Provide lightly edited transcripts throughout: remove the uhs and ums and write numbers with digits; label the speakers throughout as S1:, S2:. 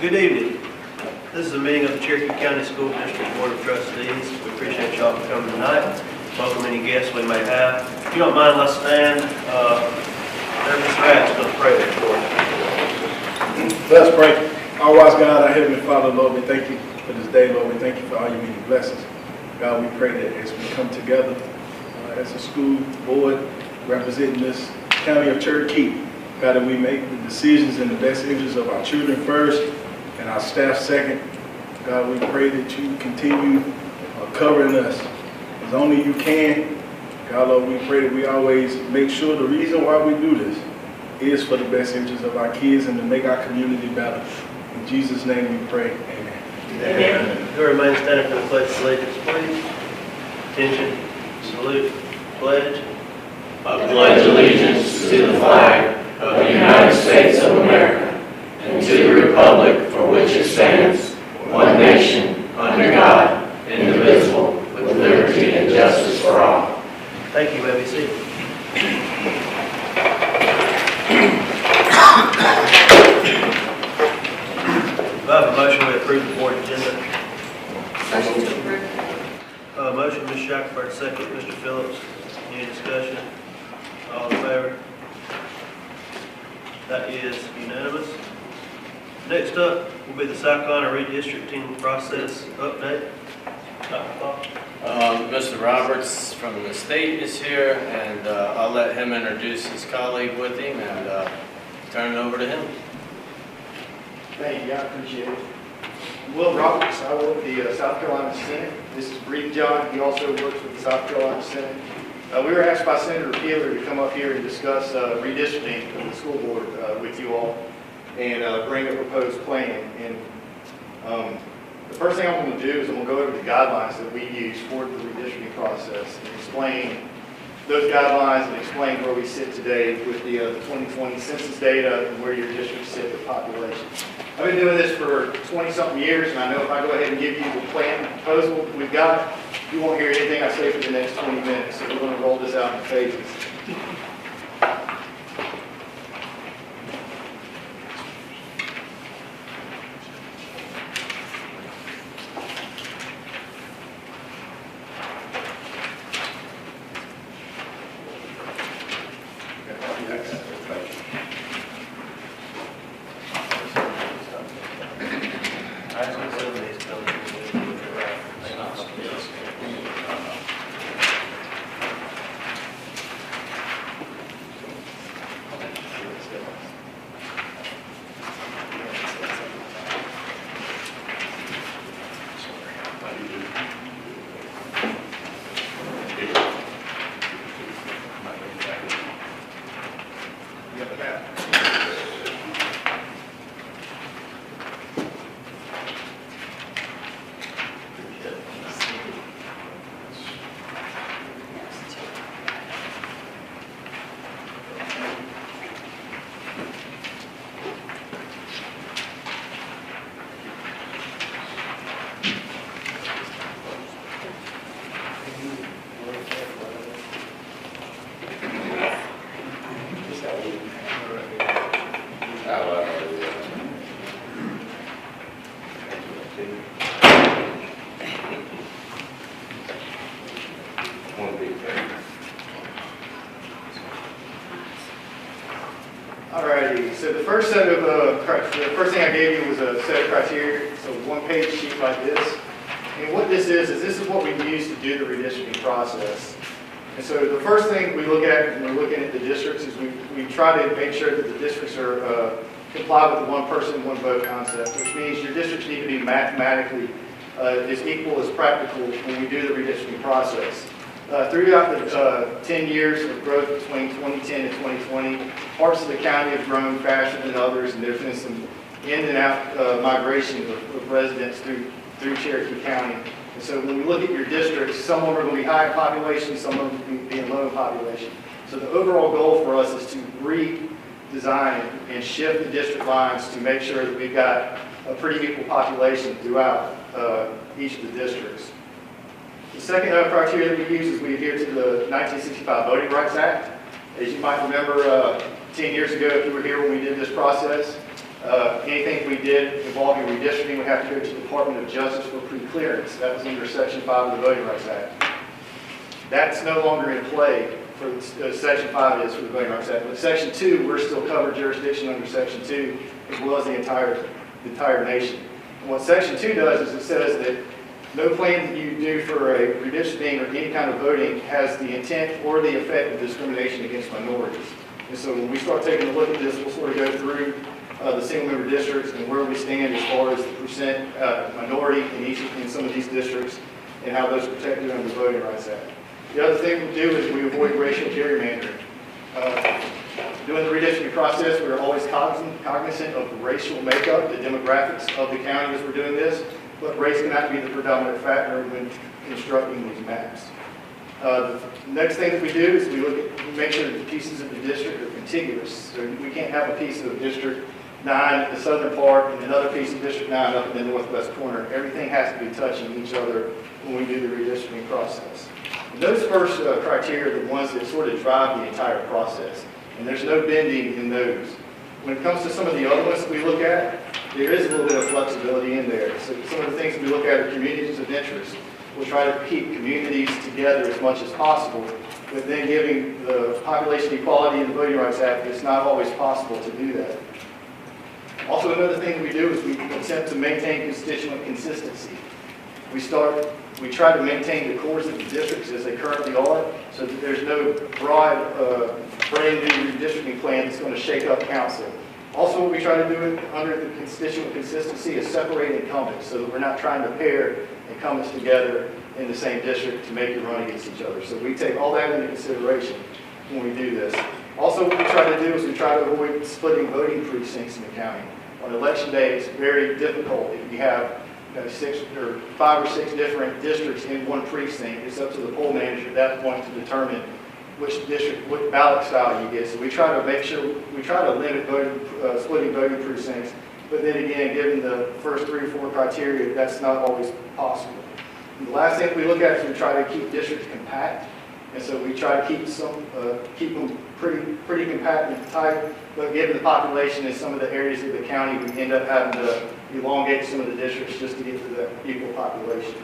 S1: Good evening. This is a meeting of the Cherokee County School District Board of Trustees. We appreciate y'all for coming tonight. Welcome any guests we may have. If you don't mind, let's stand. Mr. Ratt's going to pray for us.
S2: Let's pray. Our wise God, our Heavenly Father, Lord, we thank you for this day, Lord. We thank you for all your many blessings. God, we pray that as we come together as a school board representing this county of Cherokee, God, that we make the decisions in the best interest of our children first and our staff second. God, we pray that you continue covering us as only you can. God, Lord, we pray that we always make sure the reason why we do this is for the best interest of our kids and to make our community better. In Jesus' name we pray. Amen.
S1: Amen. You remain standing for the pledge of allegiance, please. Attention, salute, pledge.
S3: I pledge allegiance to the flag of the United States of America and to the republic for which it stands, one nation, under God, indivisible, with liberty and justice for all.
S1: Thank you, may be seated. Do I have a motion to approve the board agenda?
S4: Motion to approve.
S1: Motion, Ms. Shackelford, second, Mr. Phillips. Any discussion? All in favor? That is unanimous. Next up will be the South Carolina redistricting process update.
S5: Mr. Roberts from the state is here, and I'll let him introduce his colleague with him and turn it over to him.
S6: Thank you, I appreciate it. Will Roberts, I work with the South Carolina Senate. This is Breed John, he also works with the South Carolina Senate. We were asked by Senator Peeler to come up here and discuss redistricting of the school board with you all and bring a proposed plan. And the first thing I'm going to do is I'm going to go over the guidelines that we use for the redistricting process and explain those guidelines and explain where we sit today with the 2020 census data and where your districts sit with population. I've been doing this for 20-something years, and I know if I go ahead and give you the plan and proposal we've got, you won't hear anything I say for the next 20 minutes, so we're going to roll this out in phases. Alrighty, so the first thing I gave you was a set of criteria. It's a one-page sheet like this. And what this is what we use to do the redistricting process. And so the first thing we look at when we're looking at the districts is we try to make sure that the districts are comply with the one person, one vote concept, which means your districts need to be mathematically as equal as practical when we do the redistricting process. Throughout the 10 years of growth between 2010 and 2020, parts of the county have grown faster than others, and there's been some in and out migration of residents through Cherokee County. And so when we look at your districts, some of them are going to be high in population, some of them are going to be low in population. So the overall goal for us is to redesign and shift the district lines to make sure that we've got a pretty equal population throughout each of the districts. The second criteria that we use is we adhere to the 1965 Voting Rights Act. As you might remember, 10 years ago, if you were here when we did this process, Anything we did involving redistricting would have to go to the Department of Justice for pre-clearance. That was under Section 5 of the Voting Rights Act. That's no longer in play for Section 5 is for the Voting Rights Act. But Section 2, we're still covered jurisdiction under Section 2 as well as the entire nation. And what Section 2 does is it says that no claim that you do for a redistricting or any kind of voting has the intent or the effect of discrimination against minorities. And so when we start taking a look at this, we'll sort of go through the single-member districts and where we stand as far as the percent minority in some of these districts and how those are protected under the Voting Rights Act. The other thing we do is we avoid racial gerrymandering. During the redistricting process, we're always cognizant of the racial makeup, the demographics of the county as we're doing this, but race cannot be the predominant factor when constructing these maps. The next thing that we do is we make sure that the pieces of the district are contiguous. So we can't have a piece of District 9, the southern part, and another piece of District 9 up in the northwest corner. Everything has to be touching each other when we do the redistricting process. And those first criteria are the ones that sort of drive the entire process, and there's no bending in those. When it comes to some of the other ones that we look at, there is a little bit of flexibility in there. So some of the things we look at are communities of interest. We'll try to keep communities together as much as possible, but then giving the population equality in the Voting Rights Act, it's not always possible to do that. Also, another thing we do is we attempt to maintain constituent consistency. We try to maintain the cores of the districts as they currently are, so that there's no broad, brand new redistricting plan that's going to shake up council. Also, what we try to do under the constituent consistency is separate incumbents, so that we're not trying to pair incumbents together in the same district to make it run against each other. So we take all that into consideration when we do this. Also, what we try to do is we try to avoid splitting voting precincts in the county. On election day, it's very difficult if you have 5 or 6 different districts in one precinct. It's up to the poll manager at that point to determine which district, what ballot style you get. So we try to make sure, we try to limit splitting voting precincts. But then again, given the first 3 or 4 criteria, that's not always possible. And the last thing we look at is we try to keep districts compact. And so we try to keep them pretty compact and tight, but given the population in some of the areas of the county, we end up having to elongate some of the districts just to get to the equal population.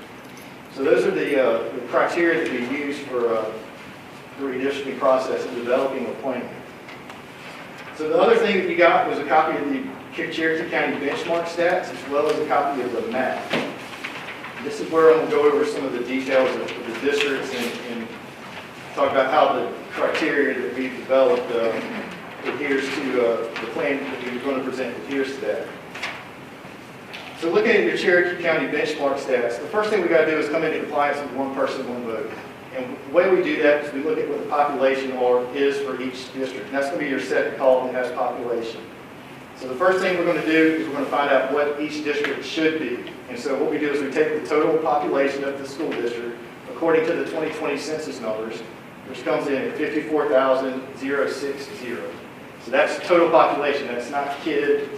S6: So those are the criteria that we use for the redistricting process and developing a plan. So the other thing that we got was a copy of the Cherokee County benchmark stats, as well as a copy of the map. This is where I'm going to go over some of the details of the districts and talk about how the criteria that we've developed adheres to the plan that we're going to present adheres to that. So looking at your Cherokee County benchmark stats, the first thing we got to do is come into compliance with one person, one vote. And the way we do that is we look at what the population is for each district. And that's going to be your second column that has population. So the first thing we're going to do is we're going to find out what each district should be. And so what we do is we take the total population of the school district according to the 2020 census numbers, which comes in at 54,060. So that's total population. That's not kids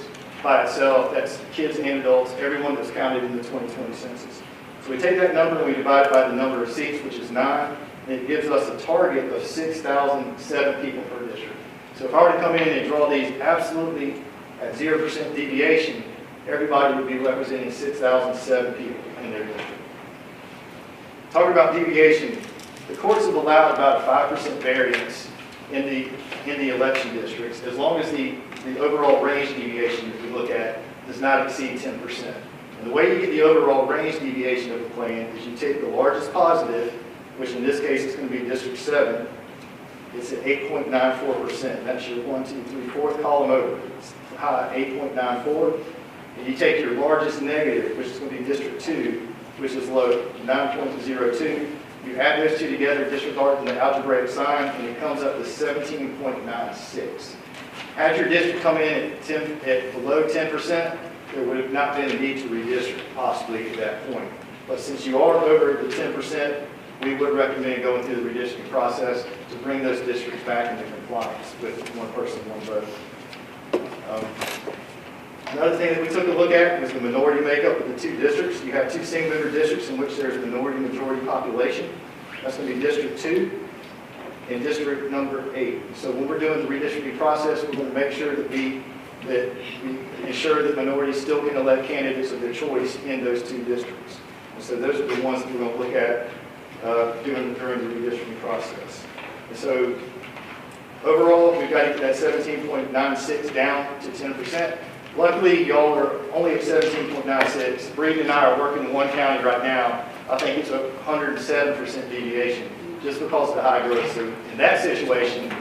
S6: by itself. That's kids and adults, everyone that's counted in the 2020 census. So we take that number and we divide it by the number of seats, which is 9, and it gives us a target of 6,007 people per district. So if I were to come in and draw these absolutely at 0% deviation, everybody would be representing 6,007 people in their district. Talking about deviation, the courts have allowed about a 5% variance in the election districts, as long as the overall range deviation that we look at does not exceed 10%. And the way you get the overall range deviation of the plan is you take the largest positive, which in this case is going to be District 7. It's at 8.94%. That's your 1, 2, 3, 4th column over. It's high, 8.94. And you take your largest negative, which is going to be District 2, which is low, 9.02. You add those two together, disregard the algebraic sign, and it comes up to 17.96. Had your district come in at below 10%, there would have not been a need to redistrict, possibly at that point. But since you are over the 10%, we would recommend going through the redistricting process to bring those districts back into compliance with one person, one vote. Another thing that we took a look at was the minority makeup of the 2 districts. You have 2 single-member districts in which there's minority-majority population. That's going to be District 2 and District number 8. So when we're doing the redistricting process, we're going to make sure that we that we ensure that minorities still can elect candidates of their choice in those two districts. And so those are the ones that we're going to look at during the redistricting process. And so overall, we've got that 17.96 down to 10%. Luckily, y'all are only at 17.96. Breed and I are working in one county right now. I think it's a 107% deviation just because of the high growth. So in that situation, the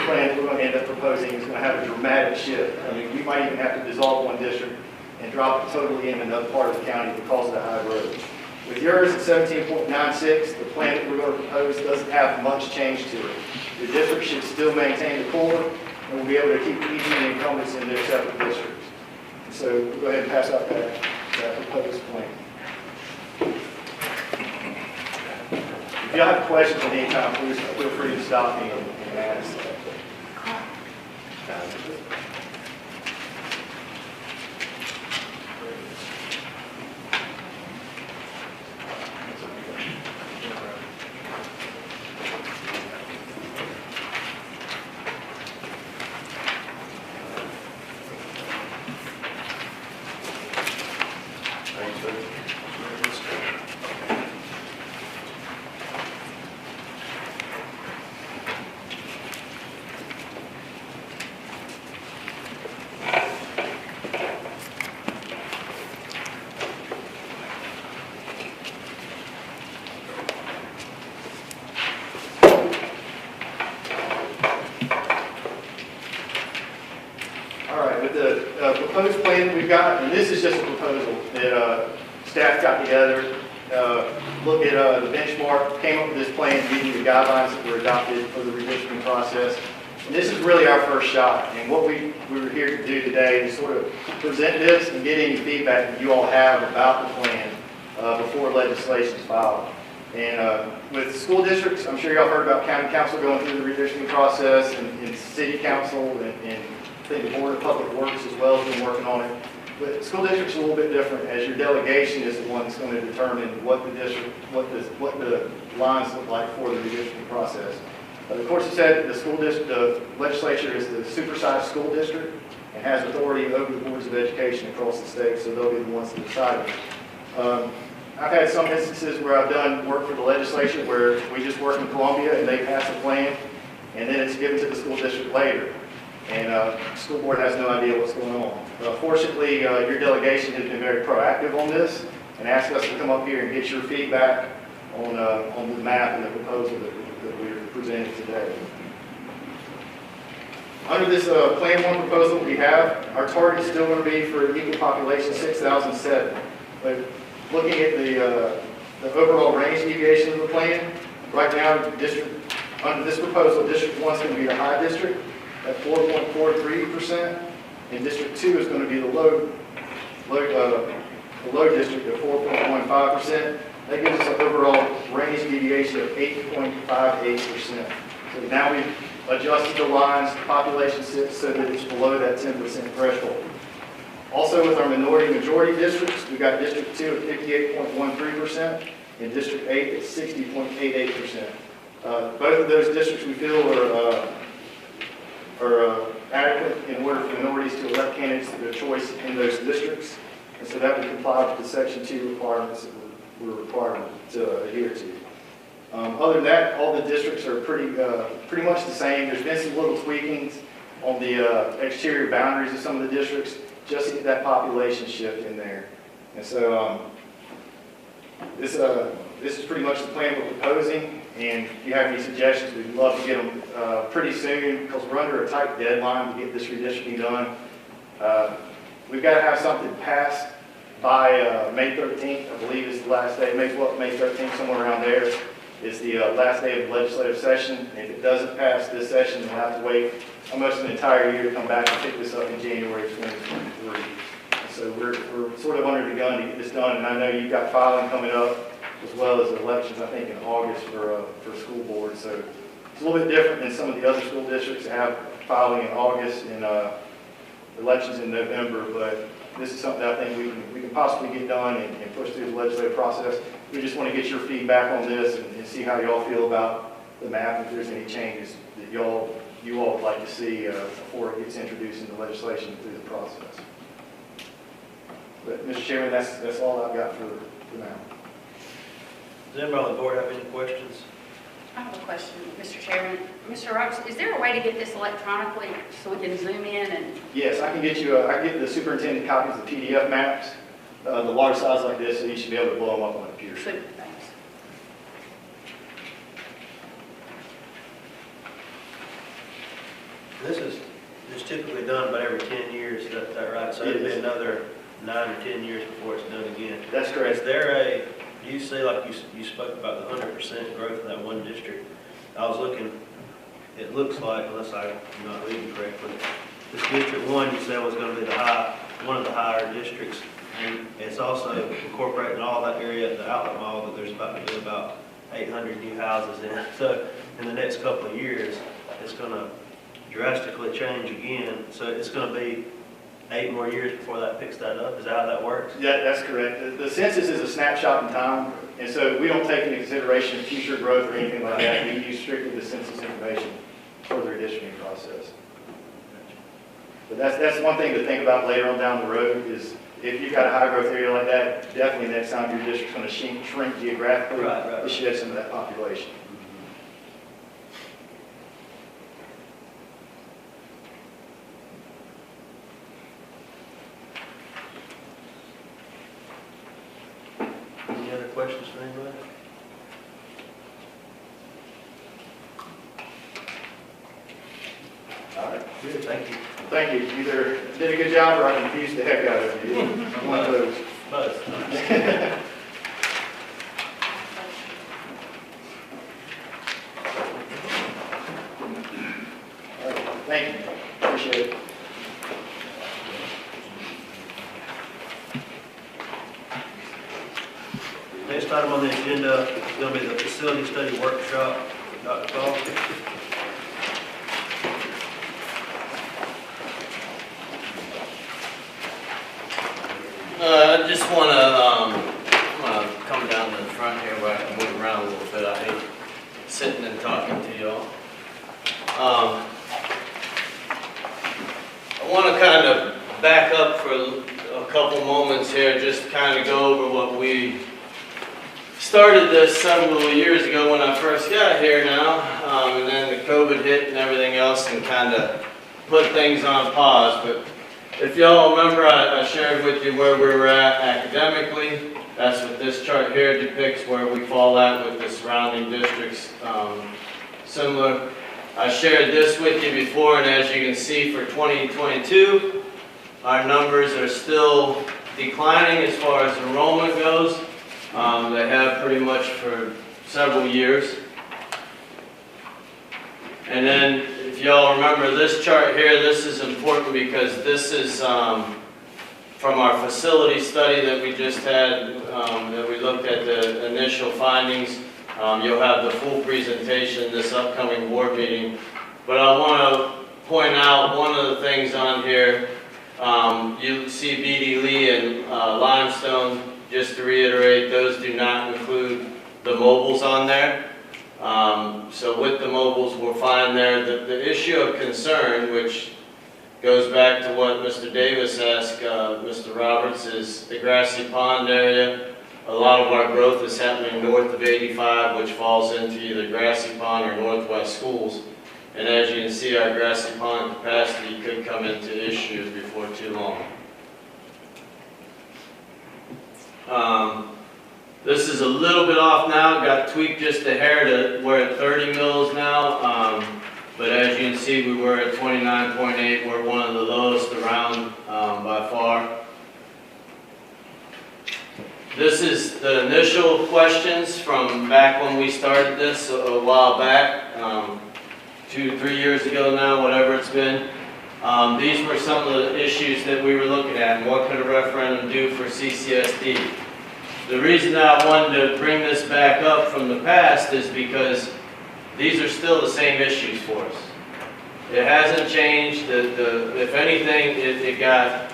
S6: plan that we're going to end up proposing is going to have a dramatic shift. I mean, we might even have to dissolve one district and drop it totally in another part of the county because of the high growth. With yours at 17.96, the plan that we're going to propose doesn't have much change to it. The district should still maintain the core, and we'll be able to keep each of the incumbents in their separate districts. So we'll go ahead and pass out that proposed plan. If y'all have questions at any time, please feel free to stop me and ask. Proposed plan that we've got, and this is just a proposal that staff got together, looked at the benchmark, came up with this plan, giving you the guidelines that were adopted for the redistricting process. And this is really our first shot. And what we were here to do today is sort of present this and get any feedback that you all have about the plan before legislation is filed. And with school districts, I'm sure y'all heard about county council going through the redistricting process, and city council, and I think the Board of Public Works as well has been working on it. But school district's a little bit different, as your delegation is the one that's going to determine what the district, what the lines look like for the redistricting process. But of course, it said the school district, the legislature is the supersized school district and has authority over the boards of education across the state, so they'll be the ones that decide it. I've had some instances where I've done work for the legislature where we just work in Columbia and they pass a plan, and then it's given to the school district later. And the school board has no idea what's going on. Fortunately, your delegation has been very proactive on this and asked us to come up here and get your feedback on the map and the proposal that we're presenting today. Under this Plan 1 proposal we have, our target is still going to be for equal population 6,007. But looking at the overall range deviation of the plan, right now, under this proposal, District 1 is going to be the high district at 4.43%, and District 2 is going to be the low district at 4.15%. That gives us an overall range deviation of 8.58%. So now we've adjusted the lines, population sits, so that it's below that 10% threshold. Also with our minority-majority districts, we've got District 2 at 58.13% and District 8 at 60.88%. Both of those districts we feel are adequate in order for minorities to elect candidates of their choice in those districts. And so that would comply with the Section 2 requirements that we're required to adhere to. Other than that, all the districts are pretty much the same. There's been some little tweakings on the exterior boundaries of some of the districts just to get that population shift in there. And so this is pretty much the plan we're proposing. And if you have any suggestions, we'd love to get them pretty soon because we're under a tight deadline to get this redistricting done. We've got to have something passed by May 13th, I believe is the last day. May 13th, somewhere around there, is the last day of the legislative session. And if it doesn't pass this session, we'll have to wait almost an entire year to come back and pick this up in January 2023. So we're sort of under the gun to get this done. And I know you've got filing coming up, as well as elections, I think, in August for school board. So it's a little bit different than some of the other school districts that have filing in August and elections in November. But this is something that I think we can possibly get done and push through the legislative process. We just want to get your feedback on this and see how y'all feel about the map, if there's any changes that you all would like to see before it gets introduced into legislation through the process. But, Mr. Chairman, that's all I've got for now.
S1: Does anybody on the board have any questions?
S4: I have a question, Mr. Chairman. Mr. Roberts, is there a way to get this electronically so we can zoom in and?
S6: Yes, I can get you, I can get the superintendent copies of PDF maps, the large size like this, so you should be able to blow them up on a computer.
S4: Super, thanks.
S1: This is typically done about every 10 years, is that right? So it'll be another 9 or 10 years before it's done again.
S6: That's correct.
S1: Is there do you see, like you spoke about the 100% growth in that one district? I was looking, it looks like, unless I'm not reading correctly, this District 1 you said was going to be one of the higher districts. And it's also incorporating all that area at the outlet mall that there's about to be about 800 new houses in. So in the next couple of years, it's going to drastically change again. So it's going to be 8 more years before that picks that up. Is that how that works?
S6: Yeah, that's correct. The census is a snapshot in time, and so we don't take into consideration future growth or anything like that. We use strictly the census information for the redistricting process. But that's one thing to think about later on down the road is if you've got a high growth area like that, definitely next time your district's going to shrink geographically,
S1: Right.
S6: it should have some of that population.
S1: Any other questions for anybody?
S6: All right.
S1: Good, thank you.
S6: Thank you. You either did a good job or I confused the heck out of you. I'm one of those.
S1: Buzz.
S6: All right. Thank you. Appreciate it.
S1: Next item on the agenda is going to be the facility study workshop. Dr. Paul?
S5: I just want to come down to the front here where I can move around a little bit. I hate sitting and talking to y'all. I want to kind of back up for a couple moments here, just kind of go over what we started this several years ago when I first got here now, and then the COVID hit and everything else and kind of put things on pause. But if y'all remember, I shared with you where we were at academically. That's what this chart here depicts, where we fall at with the surrounding districts similar. I shared this with you before, and as you can see for 2022, our numbers are still declining as far as enrollment goes. They have pretty much for several years. And then if y'all remember this chart here, this is important because this is from our facility study that we just had, that we looked at the initial findings. You'll have the full presentation this upcoming board meeting. But I want to point out one of the things on here. You see BD Lee and Limestone. Just to reiterate, those do not include the mobiles on there. So with the mobiles, we're fine there. The issue of concern, which goes back to what Mr. Davis asked Mr. Roberts, is the Grassy Pond area. A lot of our growth is happening north of 85, which falls into either Grassy Pond or Northwest schools. And as you can see, our Grassy Pond capacity could come into issues before too long. This is a little bit off now, got tweaked just a hair to, we're at 30 mils now, but as you can see, we were at 29.8, we're one of the lowest around by far. This is the initial questions from back when we started this a while back, 2-3 years ago now, whatever it's been. These were some of the issues that we were looking at, and what could a referendum do for CCSD? The reason that I wanted to bring this back up from the past is because these are still the same issues for us. It hasn't changed. If anything, it got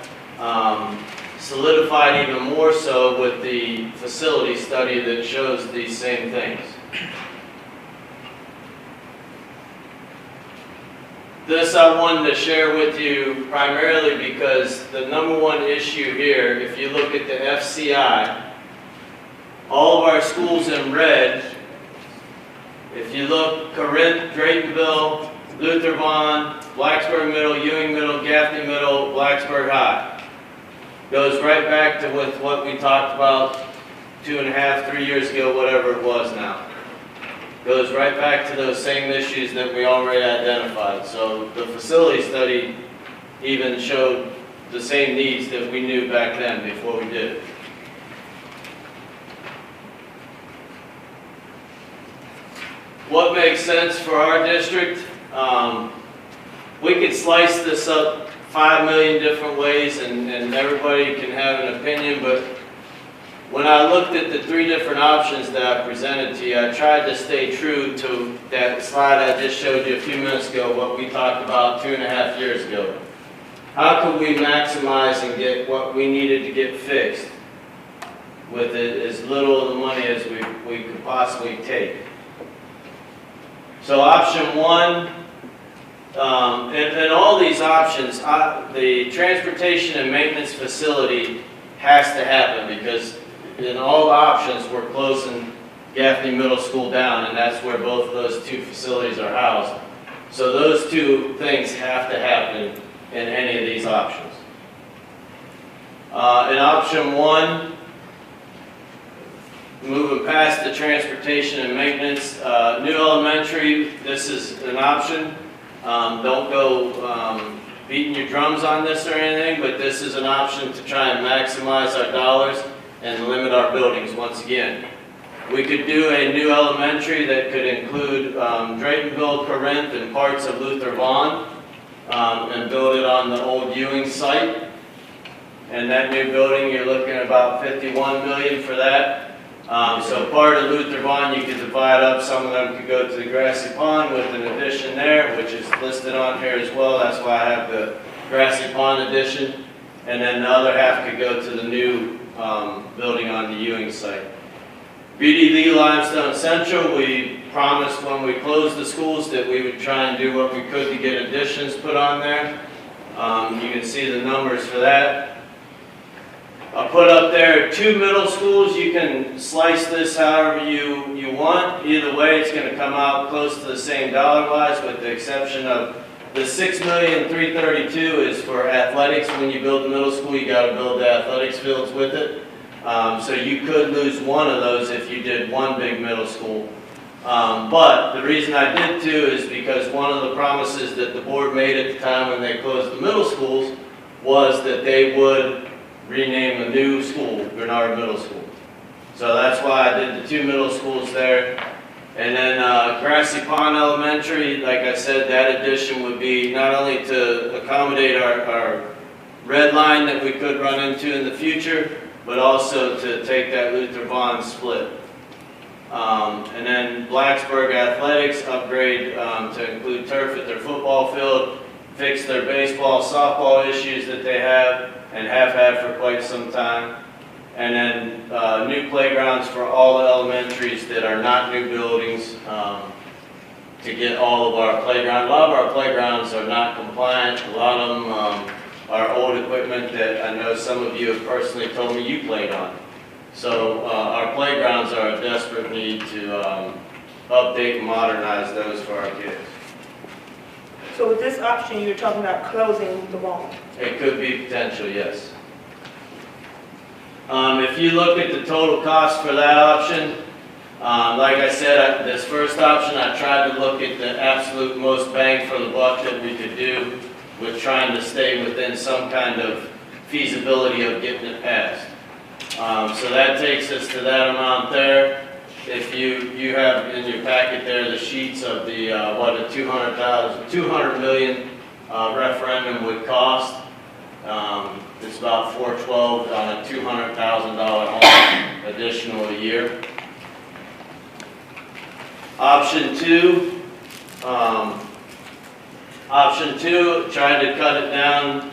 S5: solidified even more so with the facility study that shows these same things. This I wanted to share with you primarily because the number one issue here, if you look at the FCI, all of our schools in red, if you look, Corinth, Draytonville, Luther Vaughn, Blacksburg Middle, Ewing Middle, Gaffney Middle, Blacksburg High, goes right back to with what we talked about 2.5, 3 years ago, whatever it was now. Goes right back to those same issues that we already identified. So the facility study even showed the same needs that we knew back then before we did it. What makes sense for our district? We could slice this up 5 million different ways and everybody can have an opinion, but when I looked at the 3 different options that I presented to you, I tried to stay true to that slide I just showed you a few minutes ago, what we talked about 2.5 years ago. How could we maximize and get what we needed to get fixed with as little of the money as we could possibly take? So option 1, and all these options, the transportation and maintenance facility has to happen because in all the options, we're closing Gaffney Middle School down, and that's where both of those 2 facilities are housed. So those 2 things have to happen in any of these options. In option 1, moving past the transportation and maintenance, new elementary, this is an option. Don't go beating your drums on this or anything, but this is an option to try and maximize our dollars and limit our buildings once again. We could do a new elementary that could include Draytonville, Corinth, and parts of Luther Vaughn, and build it on the old Ewing site. And that new building, you're looking at about $51 million for that. So part of Luther Vaughn, you could divide up. Some of them could go to the Grassy Pond with an addition there, which is listed on here as well. That's why I have the Grassy Pond addition. And then the other half could go to the new building on the Ewing site. BDV Limestone Central, we promised when we closed the schools that we would try and do what we could to get additions put on there. You can see the numbers for that. I'll put up there 2 middle schools. You can slice this however you want. Either way, it's going to come out close to the same dollar-wise, with the exception of the $6,332,000 is for athletics. When you build the middle school, you got to build the athletics fields with it. So you could lose one of those if you did one big middle school. But the reason I did 2 is because one of the promises that the board made at the time when they closed the middle schools was that they would rename a new school, Bernard Middle School. So that's why I did the 2 middle schools there. And then Grassy Pond Elementary, like I said, that addition would be not only to accommodate our red line that we could run into in the future, but also to take that Luther Vaughn split. And then Blacksburg Athletics, upgrade to include turf at their football field, fix their baseball, softball issues that they have and have had for quite some time. And then new playgrounds for all the elementaries that are not new buildings to get all of our playgrounds. A lot of our playgrounds are not compliant. A lot of them are old equipment that I know some of you have personally told me you played on. So our playgrounds are a desperate need to update and modernize those for our kids.
S7: So with this option, you're talking about closing the wall?
S5: It could be potential, yes. If you look at the total cost for that option, like I said, this first option, I tried to look at the absolute most bang for the buck that we could do with trying to stay within some kind of feasibility of getting it passed. So that takes us to that amount there. If you have in your packet there the sheets of the what a $200 million referendum would cost. It's about $412 on a $200,000 home additional a year. Option two, tried to cut it down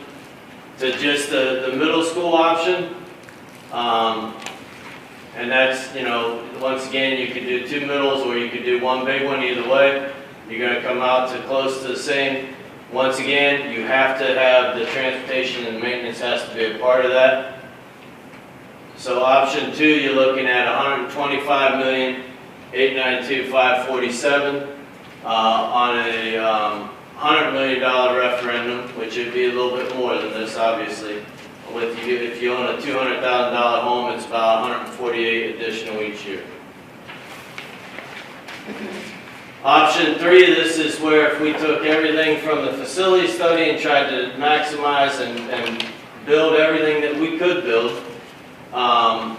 S5: to just the middle school option. And that's, you know, once again, you could do 2 middles or you could do 1 big one, either way. You're going to come out to close to the same. Once again, you have to have the transportation and maintenance has to be a part of that. So option 2, you're looking at $125,892,547 on a $100 million referendum, which would be a little bit more than this, obviously. With you, if you own a $200,000 home, it's about 148 additional each year. Option 3, this is where if we took everything from the facility study and tried to maximize and build everything that we could build.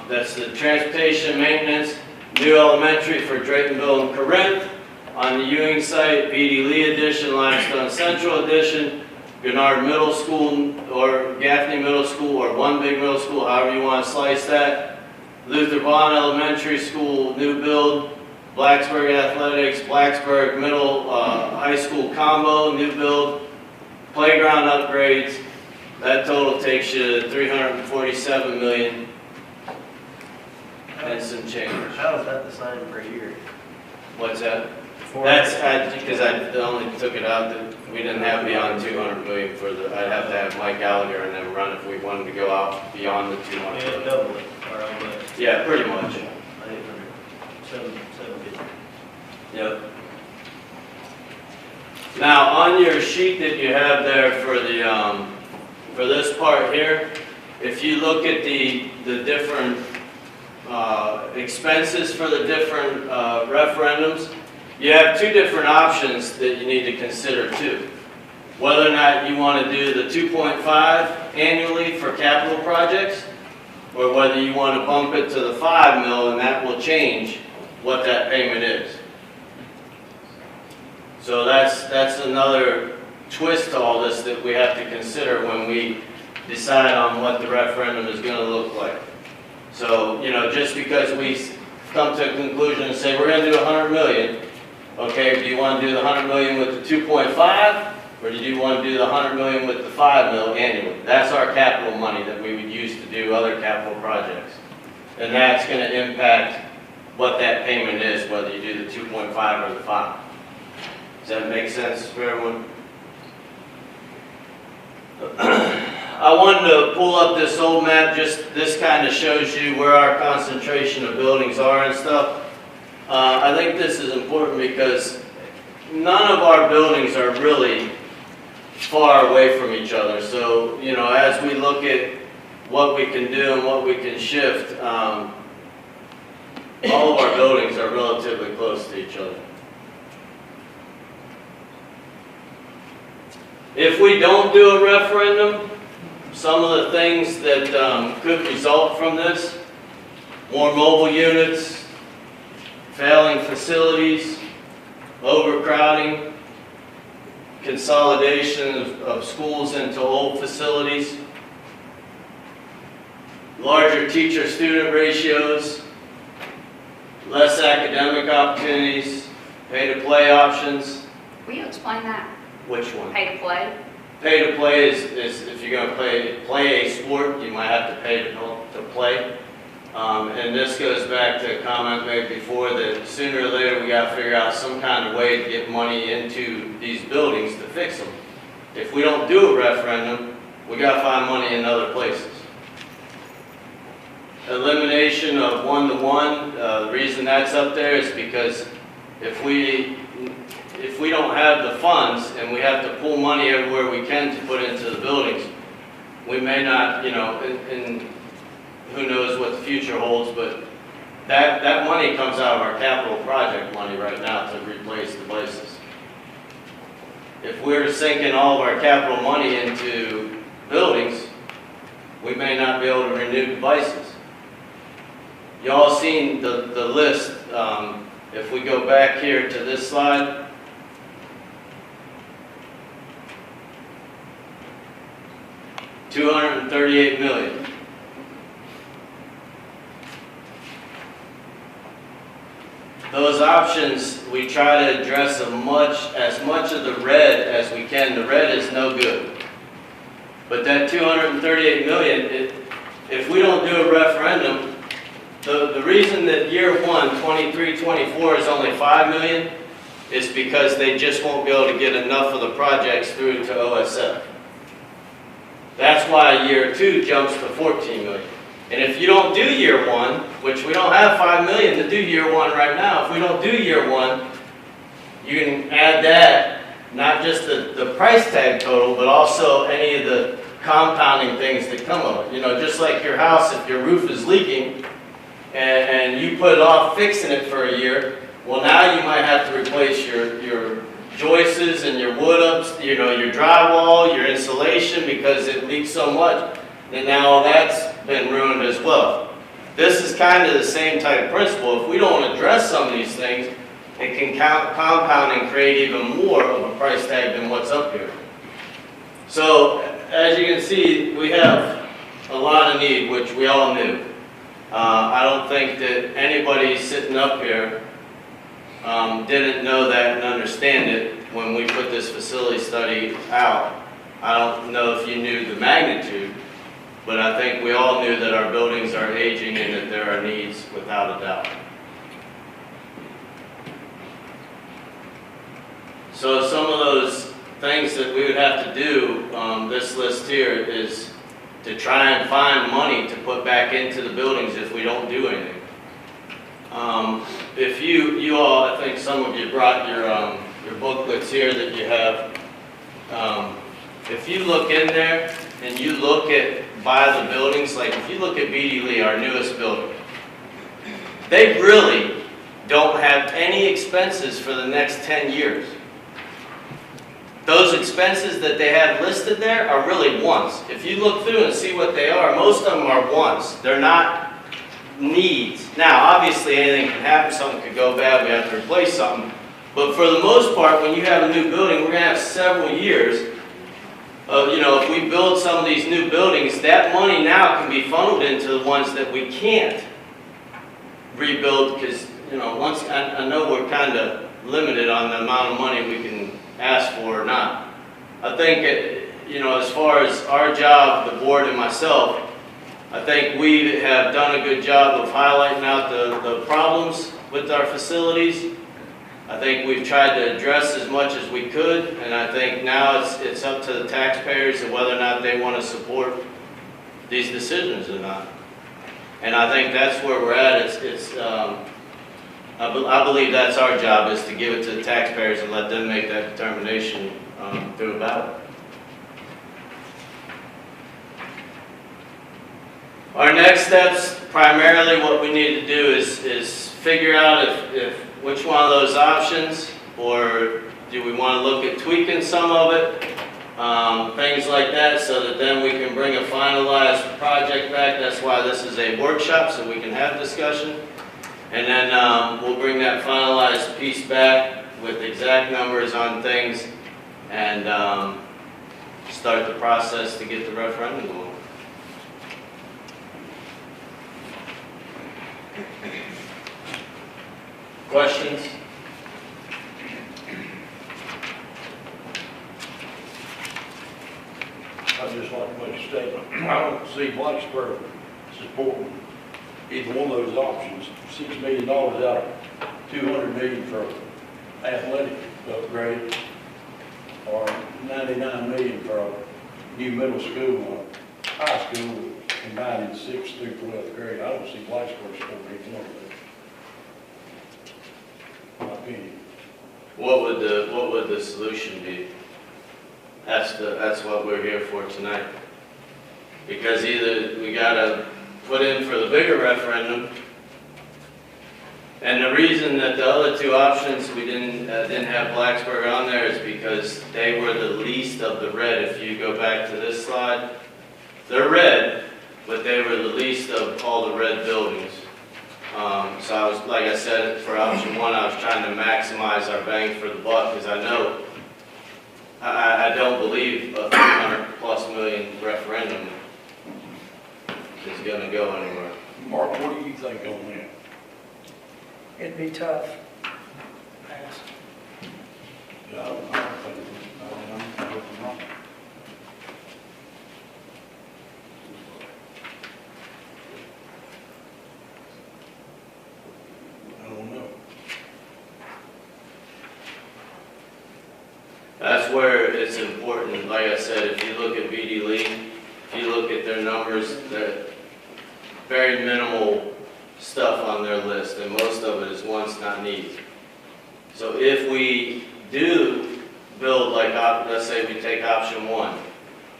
S5: That's the transportation maintenance, new elementary for Draytonville and Corinth. On the Ewing site, B.D. Lee Edition, Limestone Central Edition, Gennard Middle School or Gaffney Middle School or One Big Middle School, however you want to slice that. Luther Bond Elementary School, new build. Blacksburg Athletics, Blacksburg Middle High School combo, new build. Playground upgrades. That total takes you to $347 million and some change.
S1: How is that the same per year?
S5: What's that? That's because I only took it out that we didn't have beyond 200 million for the. I'd have to have Mike Gallagher and then run if we wanted to go out beyond the 200.
S1: Yeah, double it. Or over.
S5: Yeah, pretty much.
S1: 800, 750.
S5: Yep. Now on your sheet that you have there for the for this part here, if you look at the different expenses for the different referendums. You have 2 different options that you need to consider too. Whether or not you want to do the 2.5 annually for capital projects, or whether you want to bump it to the 5 mil and that will change what that payment is. So that's another twist to all this that we have to consider when we decide on what the referendum is going to look like. So, you know, just because we come to a conclusion and say we're going to do 100 million, okay, do you want to do the 100 million with the 2.5, or do you want to do the 100 million with the 5 mil annually? That's our capital money that we would use to do other capital projects. And that's going to impact what that payment is, whether you do the 2.5 or the 5. Does that make sense for everyone? I wanted to pull up this old map, just this kind of shows you where our concentration of buildings are and stuff. I think this is important because none of our buildings are really far away from each other. So, you know, as we look at what we can do and what we can shift, all of our buildings are relatively close to each other. If we don't do a referendum, some of the things that could result from this, more mobile units, failing facilities, overcrowding, consolidation of schools into old facilities, larger teacher-student ratios, less academic opportunities, pay-to-play options.
S4: Will you explain that?
S5: Which one?
S4: Pay to play?
S5: Pay to play is if you're going to play a sport, you might have to pay to play. And this goes back to a comment made before that sooner or later we got to figure out some kind of way to get money into these buildings to fix them. If we don't do a referendum, we got to find money in other places. Elimination of one-to-one, the reason that's up there is because if we don't have the funds and we have to pull money everywhere we can to put into the buildings, we may not, you know, and who knows what the future holds, but that money comes out of our capital project money right now to replace the places. If we're sinking all of our capital money into buildings, we may not be able to renew devices. You all seen the list. If we go back here to this slide, $238 million. Those options, we try to address as much of the red as we can. The red is no good. But that $238 million, if we don't do a referendum, the reason that year one, 23-24 is only $5 million is because they just won't be able to get enough of the projects through to OSF. That's why year 2 jumps to 14 million. And if you don't do year 1, which we don't have 5 million to do year 1 right now, if we don't do year 1, you can add that, not just the price tag total, but also any of the compounding things that come of it. You know, just like your house, if your roof is leaking and you put it off fixing it for a year, well, now you might have to replace your joists and your wood ups, you know, your drywall, your insulation, because it leaks so much. And now all that's been ruined as well. This is kind of the same type of principle. If we don't address some of these things, it can compound and create even more of a price tag than what's up here. So, as you can see, we have a lot of need, which we all knew. I don't think that anybody sitting up here didn't know that and understand it when we put this facility study out. I don't know if you knew the magnitude, but I think we all knew that our buildings are aging and that there are needs without a doubt. So some of those things that we would have to do, this list here is to try and find money to put back into the buildings if we don't do anything. If you all, I think some of you brought your booklets here that you have. If you look in there and you look at by the buildings, like if you look at BD Lee, our newest building, they really don't have any expenses for the next 10 years. Those expenses that they have listed there are really wants. If you look through and see what they are, most of them are wants. They're not needs. Now, obviously anything can happen, something could go bad, we have to replace something. But for the most part, when you have a new building, we're going to have several years of, you know, if we build some of these new buildings, that money now can be funneled into the ones that we can't rebuild because, you know, once I know we're kind of limited on the amount of money we can ask for or not. I think, you know, as far as our job, the board and myself, I think we have done a good job of highlighting out the problems with our facilities. I think we've tried to address as much as we could, and I think now it's up to the taxpayers and whether or not they want to support these decisions or not. And I think that's where we're at. I believe that's our job, is to give it to the taxpayers and let them make that determination through a ballot. Our next steps, primarily what we need to do is figure out if which one of those options, or do we want to look at tweaking some of it, things like that, so that then we can bring a finalized project back. That's why this is a workshop, so we can have discussion. And then we'll bring that finalized piece back with exact numbers on things and start the process to get the referendum going. Questions?
S8: I'd just like to make a statement. I don't see Blacksburg supporting either one of those options. $6 million out of $200 million for athletic upgrade, or $99 million for a new middle school or high school combined in 6th through 12th grade. I don't see Blacksburg supporting either one of those. My opinion.
S5: What would the solution be? That's what we're here for tonight. Because either we gotta put in for the bigger referendum, and the reason that the other two options we didn't have Blacksburg on there is because they were the least of the red. If you go back to this slide, they're red, but they were the least of all the red buildings. So I was, like I said, for option one, I was trying to maximize our bang for the buck, because I know, I don't believe a $300+ million referendum is going to go anywhere.
S8: Mark, what do you think on that?
S7: It'd be tough.
S8: Yeah, I don't think, I'm wrong. I don't know.
S5: That's where it's important. Like I said, if you look at BD Lee, if you look at their numbers, they're very minimal stuff on their list, and most of it is wants, not needs. So if we do build, like, let's say we take option 1,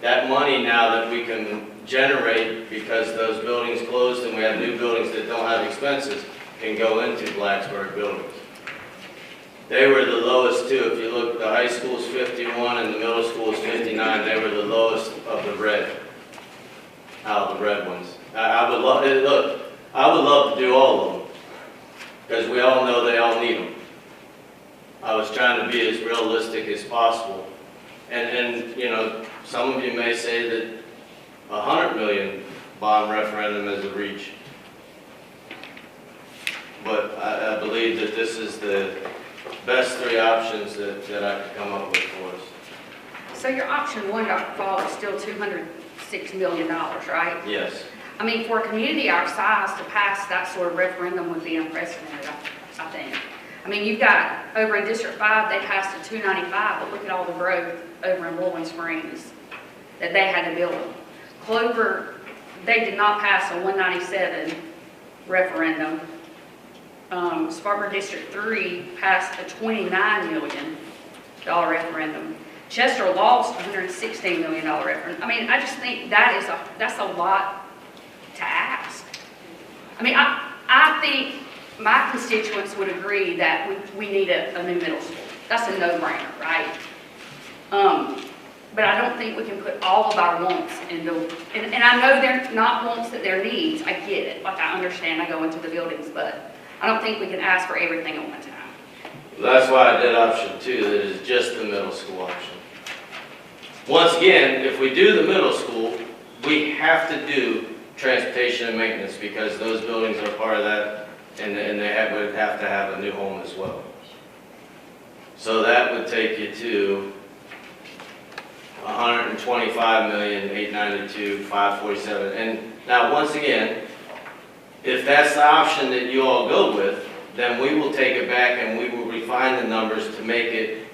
S5: that money now that we can generate because those buildings closed and we have new buildings that don't have expenses can go into Blacksburg buildings. They were the lowest too. If you look, the high school is 51 and the middle school is 59. They were the lowest of the red, out of the red ones. I would love, look, I would love to do all of them because we all know they all need them. I was trying to be as realistic as possible. And you know, some of you may say that 100 million bond referendum is a reach. But I believe that this is the best 3 options that I could come up with for us.
S4: So your option 1, Dr. Fall, is still $206 million, right?
S5: Yes.
S4: I mean, for a community our size to pass that sort of referendum would be unprecedented, I think. I mean, you've got, over in District 5, they passed a 295, but look at all the growth over in Bowling Springs that they had to build. Clover, they did not pass a 197 referendum. Spartanburg District 3 passed a $29 million referendum. Chester lost a $116 million referendum. I mean, I just think that's a lot to ask. I mean, I think my constituents would agree that we need a new middle school. That's a no-brainer, right? But I don't think we can put all of our wants into, and I know they're not wants that they're needs. I get it. Like, I understand, I go into the buildings, but I don't think we can ask for everything at one time.
S5: That's why I did option 2, that is just the middle school option. Once again, if we do the middle school, we have to do transportation and maintenance because those buildings are part of that, and they would have to have a new home as well. So that would take you to 125,892,547. And now, once again, if that's the option that you all go with, then we will take it back and we will refine the numbers to make it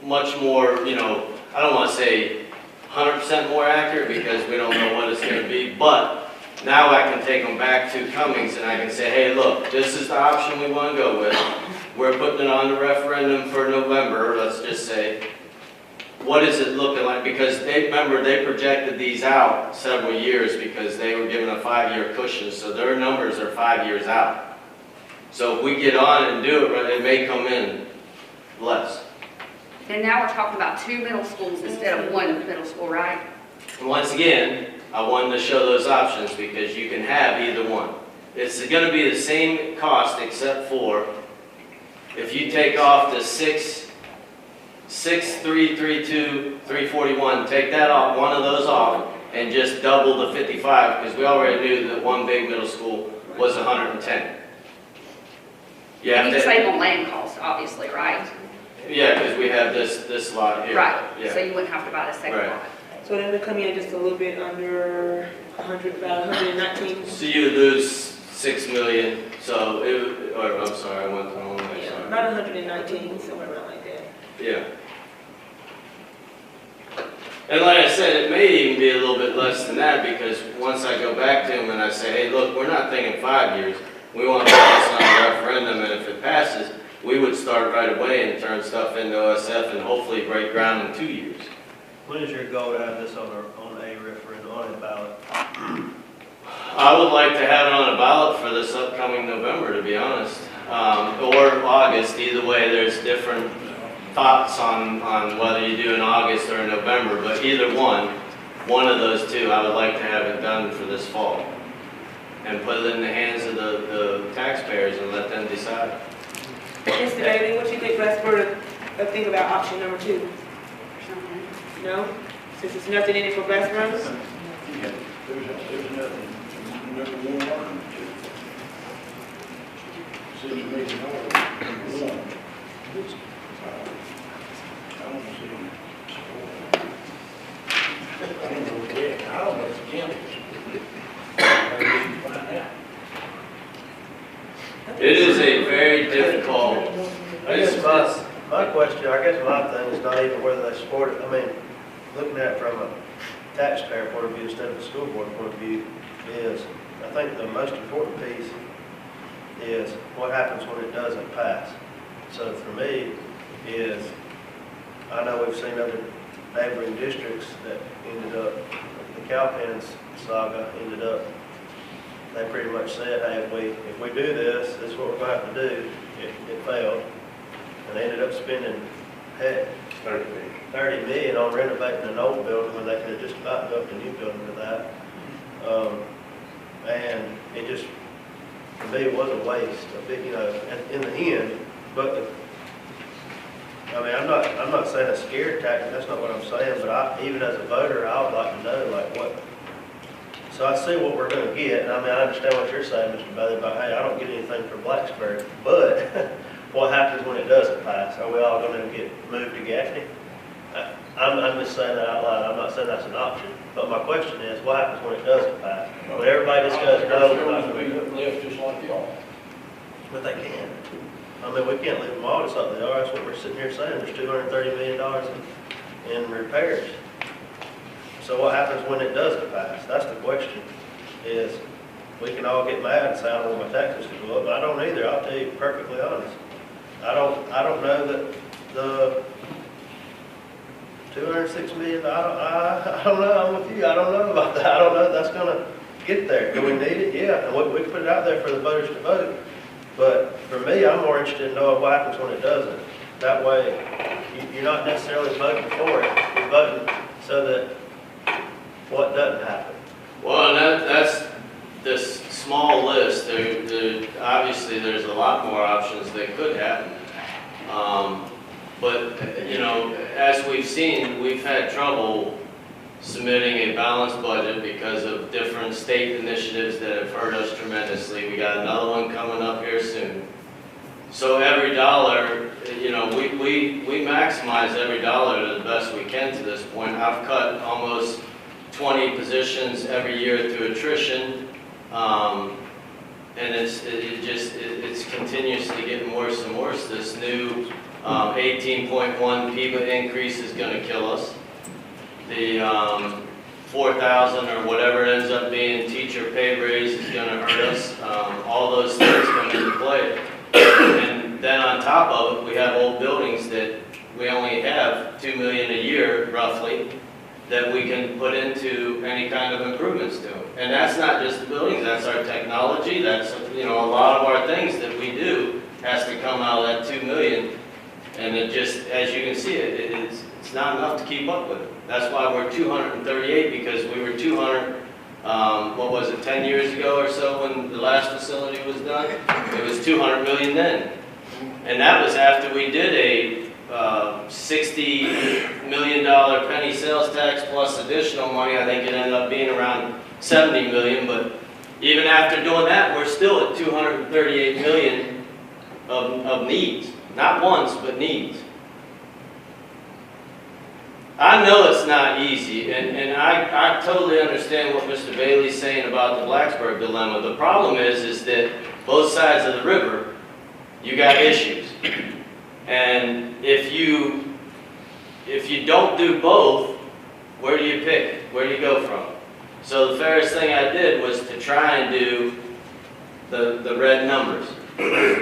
S5: much more, you know, I don't want to say 100% more accurate because we don't know what it's going to be, but now I can take them back to Cummings and I can say, hey, look, this is the option we want to go with. We're putting it on the referendum for November, let's just say. What is it looking like? Because they projected these out several years because they were given a 5-year cushion, so their numbers are 5 years out. So if we get on and do it, it may come in less.
S4: And now we're talking about 2 middle schools instead of 1 middle school, right?
S5: And once again, I wanted to show those options because you can have either one. It's going to be the same cost except for if you take off the 6,332, 341, take that off, one of those off, and just double the 55 because we already knew that one big middle school was 110. You have
S4: And you
S5: to
S4: save on land costs, obviously, right?
S5: Yeah, because we have this lot here.
S4: Right,
S5: Yeah.
S4: so you wouldn't have to buy the second
S5: Right.
S4: lot.
S7: So then we come in just a little bit under 100, about 119.
S5: So you would lose 6 million. So I'm sorry, I went the wrong way.
S7: Yeah,
S5: Sorry.
S7: about 119, somewhere around like that.
S5: Yeah. And like I said, it may even be a little bit less than that because once I go back to them and I say, hey, look, we're not thinking 5 years. We want to put this on a referendum, and if it passes, we would start right away and turn stuff into OSF and hopefully break ground in 2 years.
S1: When is your goal to have this on a referendum, on a ballot?
S5: I would like to have it on a ballot for this upcoming November, to be honest, or August. Either way, there's different thoughts on whether you do in August or in November, but either one of those two, I would like to have it done for this fall and put it in the hands of the taxpayers and let them decide.
S7: Mr. Bailey, what you think, Blacksburg, think about option number 2? No? Since there's nothing in it for Blacksburg?
S8: There's nothing, number 1 or number 2. $6 million, number 1. I don't see them. I don't know what the heck, I don't know if it's county.
S5: It is a very difficult,
S1: I guess My question, I guess my thing is not even whether they support it. I mean, looking at it from a taxpayer point of view instead of a school board point of view is, I think the most important piece is what happens when it doesn't pass. So for me is, I know we've seen other neighboring districts that ended up, the Calpins saga ended up, they pretty much said, hey, if we do this, this is what we're going to have to do. It failed. And they ended up spending, heck, 30 million on renovating an old building when they could have just about built a new building to that. And it just, for me, it was a waste, a big, you know, in the end. But I mean, I'm not saying a scare tactic. That's not what I'm saying. But even as a voter, I would like to know like what. So I see what we're going to get, and I mean, I understand what you're saying, Mr. Bailey, about hey, I don't get anything from Blacksburg, but what happens when it doesn't pass? Are we all going to get moved to Gaffney? I'm just saying that out loud. I'm not saying that's an option. But my question is, what happens when it doesn't pass? When everybody just goes, no, we're not going to do it.
S8: Left just like y'all.
S1: But they can. I mean, we can't leave them all just like they are. That's what we're sitting here saying. There's $230 million in repairs. So what happens when it doesn't pass? That's the question. Is we can all get mad and say, I don't want my taxes to go up. But I don't either. I'll tell you perfectly honest. I don't know that the $206 million. I don't know. I'm with you. I don't know about that. I don't know if that's going to get there. Do we need it? Yeah. And we put it out there for the voters to vote. But for me, I'm more interested in knowing what happens when it doesn't. That way, you're not necessarily voting for it. You're voting so that what doesn't happen.
S5: Well, that's this small list. Obviously, there's a lot more options that could happen. But, you know, as we've seen, we've had trouble submitting a balanced budget because of different state initiatives that have hurt us tremendously. We got another one coming up here soon. So every dollar, you know, we maximize every dollar to the best we can to this point. I've cut almost 20 positions every year through attrition, and it's continuously getting worse and worse. This new 18.1 PIBA increase is going to kill us. The 4,000 or whatever it ends up being teacher pay raise is going to hurt us. All those things come into play. And then on top of it, we have old buildings that we only have $2 million a year, roughly, that we can put into any kind of improvements to. And that's not just the buildings, that's our technology, that's, you know, a lot of our things that we do has to come out of that $2 million. And it just, as you can see, it's not enough to keep up with it. That's why we're 238, because we were 200, what was it, 10 years ago or so when the last facility was done? It was 200 million then. And that was after we did a $60 million penny sales tax plus additional money. I think it ended up being around 70 million, but even after doing that, we're still at 238 million of needs. Not wants, but needs. I know it's not easy, and I totally understand what Mr. Bailey's saying about the Blacksburg dilemma. The problem is that both sides of the river, you got issues. And if you don't do both, where do you pick? Where do you go from? So the fairest thing I did was to try and do the red numbers.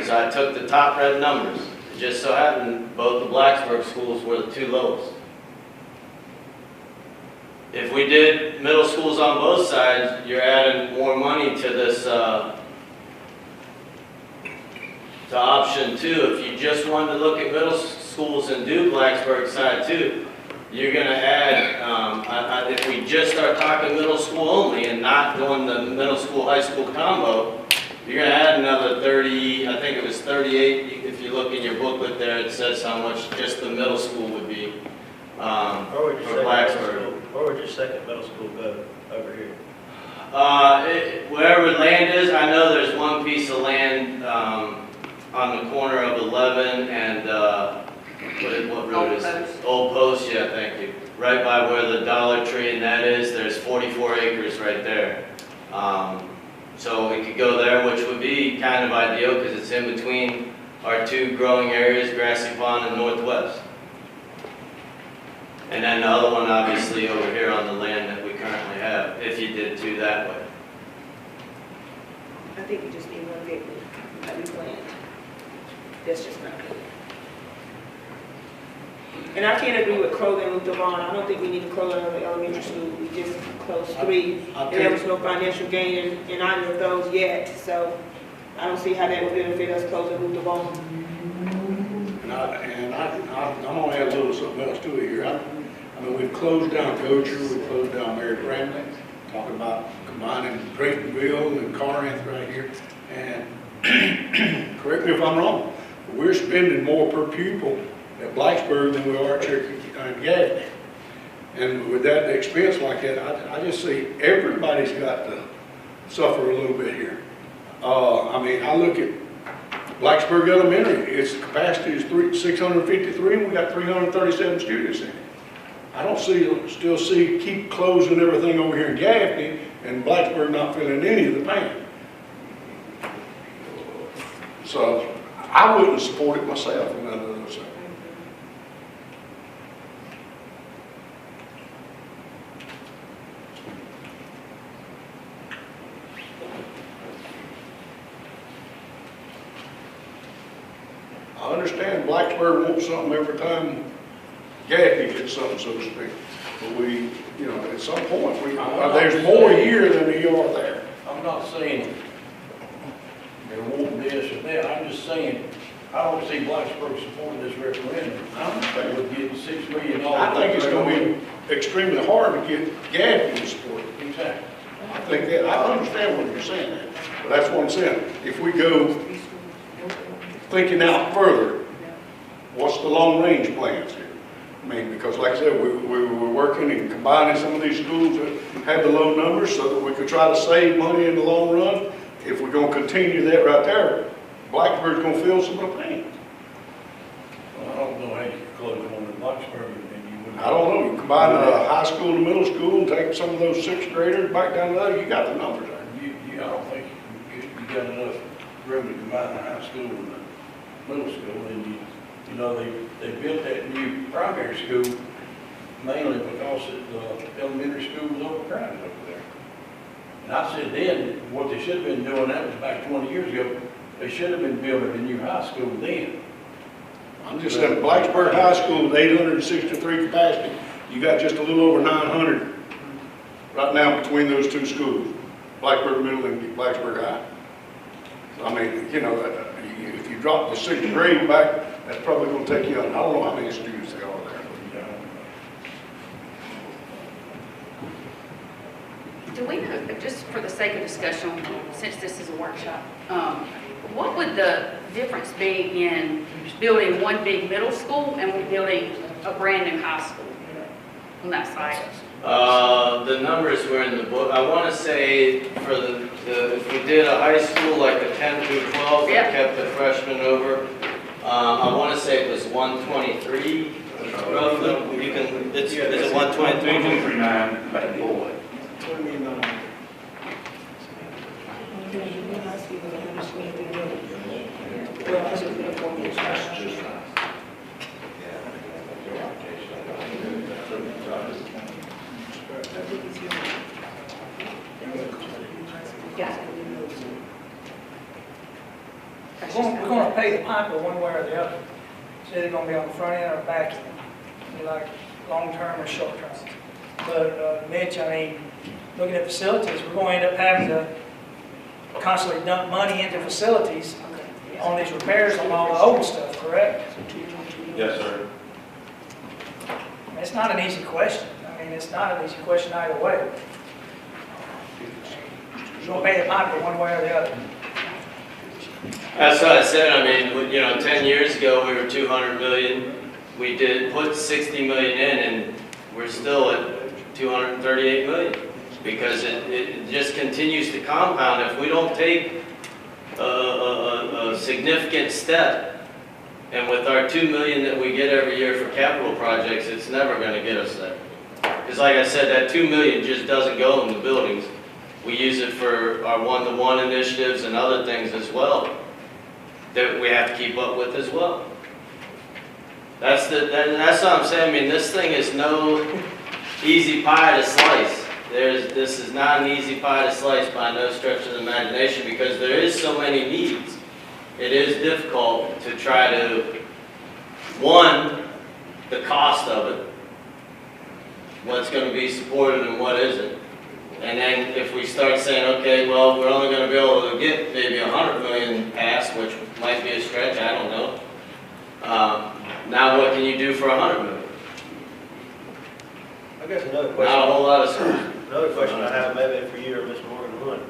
S5: So I took the top red numbers. It just so happened both the Blacksburg schools were the two lowest. If we did middle schools on both sides, you're adding more money to this, to option 2. If you just wanted to look at middle schools and do Blacksburg side 2, you're going to add, if we just start talking middle school only and not doing the middle school, high school combo, you're going to add another 30, I think it was 38. If you look in your booklet there, it says how much just the middle school would be for Blacksburg.
S1: Where would your second middle school go over here?
S5: Wherever land is, I know there's one piece of land on the corner of 11 and what road is it? Old Post, yeah, thank you. Right by where the Dollar Tree and that is, there's 44 acres right there. So we could go there, which would be kind of ideal because it's in between our two growing areas, Grassy Pond and Northwest. And then the other one, obviously, over here on the land that we currently have, if you did two that way.
S7: I think we just need one gateway, like we planned. That's just not good. And I can't agree with closing Luther Vaughn. I don't think we need to close another elementary school. We just closed 3, and there was no financial gain in either of those yet. So I don't see how that would benefit us closing Luther Vaughn.
S8: I'm gonna add a little something else to it here. I mean, we've closed down Gosher, we've closed down Mary Bramley, talking about combining Draytonville and Corinth right here. And correct me if I'm wrong, but we're spending more per pupil at Blacksburg than we are at Cherokee and Gaffney. And with that expense like that, I just see everybody's got to suffer a little bit here. I mean, I look at Blacksburg Elementary, its capacity is 653, and we got 337 students in it. I don't still see keep closing everything over here in Gaffney and Blacksburg not feeling any of the pain. So I wouldn't support it myself in none of those things. I understand Blacksburg wants something every time Gaffney gets something, so to speak. But we, you know, at some point, there's more here than there are there. I'm not saying they want this or that, I'm just saying, I don't see Blacksburg supporting this referendum. I would get $6 million.
S2: I think it's going to be extremely hard to get Gaffney to support it.
S8: Exactly.
S2: I think that, I understand what you're saying there, but that's what I'm saying. If we go thinking out further, what's the long-range plans here? I mean, because like I said, we were working and combining some of these schools that had the low numbers so that we could try to save money in the long run. If we're going to continue that right there, Blacksburg's going to feel some of the pain.
S8: Well, I don't know how you could close one in Blacksburg and you wouldn't.
S2: I don't know, you combine the high school and middle school and take some of those 6th graders back down to there, you got the numbers there.
S8: I don't think you got enough room to combine the high school and the middle school, and you know, they built that new primary school mainly because the elementary school was overcrowded over there. And I said then, what they should have been doing, that was back 20 years ago, they should have been building a new high school then.
S2: I'm just saying, Blacksburg High School with 863 capacity, you got just a little over 900 right now between those two schools, Blacksburg Middle and Blacksburg High. So, I mean, you know, if you drop the 6th grade back, that's probably going to take you, I don't know how many students there are there.
S4: Do we know, just for the sake of discussion, since this is a workshop, what would the difference be in building one big middle school and building a brand new high school on that site?
S5: The numbers were in the book. I want to say for if we did a high school like a 10 through 12, we kept the freshmen over. I want to say it was 123 roughly. You can, is it 123?
S3: 139 by boy.
S9: We're going to pay the piper one way or the other. It's either going to be on the front end or back end, like long-term or short-term. But Mitch, I mean, looking at facilities, we're going to end up having to constantly dump money into facilities on these repairs on all the old stuff, correct?
S3: Yes, sir.
S9: It's not an easy question. I mean, it's not an easy question either way. You're going to pay the piper one way or the other.
S5: That's what I said. I mean, you know, 10 years ago we were 200 million. We did put 60 million in, and we're still at 238 million because it just continues to compound. If we don't take a significant step, and with our 2 million that we get every year for capital projects, it's never going to get us there. Because like I said, that 2 million just doesn't go in the buildings. We use it for our one-to-one initiatives and other things as well. that we have to keep up with as well. That's what I'm saying. I mean, this thing is no easy pie to slice. This is not an easy pie to slice by no stretch of the imagination, because there is so many needs. It is difficult to try to, one, the cost of it, what's going to be supported and what isn't. And then if we start saying, okay, well, we're only going to be able to get maybe 100 million passed, which might be a stretch, I don't know. Now what can you do for 100 million?
S1: I guess another
S5: Not
S1: question.
S5: a whole lot of stuff.
S1: Another question I have, maybe for you or Ms. Morgan, one.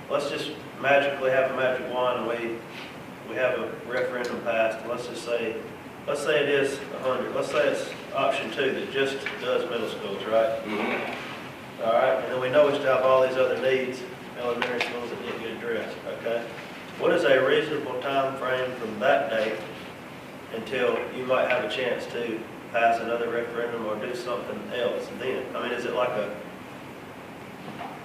S1: Let's just magically have a magic wand and we have a referendum passed, and let's say it is 100. Let's say it's option 2 that just does middle schools, right?
S5: Mm-hmm.
S1: All right, and then we know we still have all these other needs, elementary schools that didn't get addressed, okay? What is a reasonable time frame from that date until you might have a chance to pass another referendum or do something else then? I mean, is it like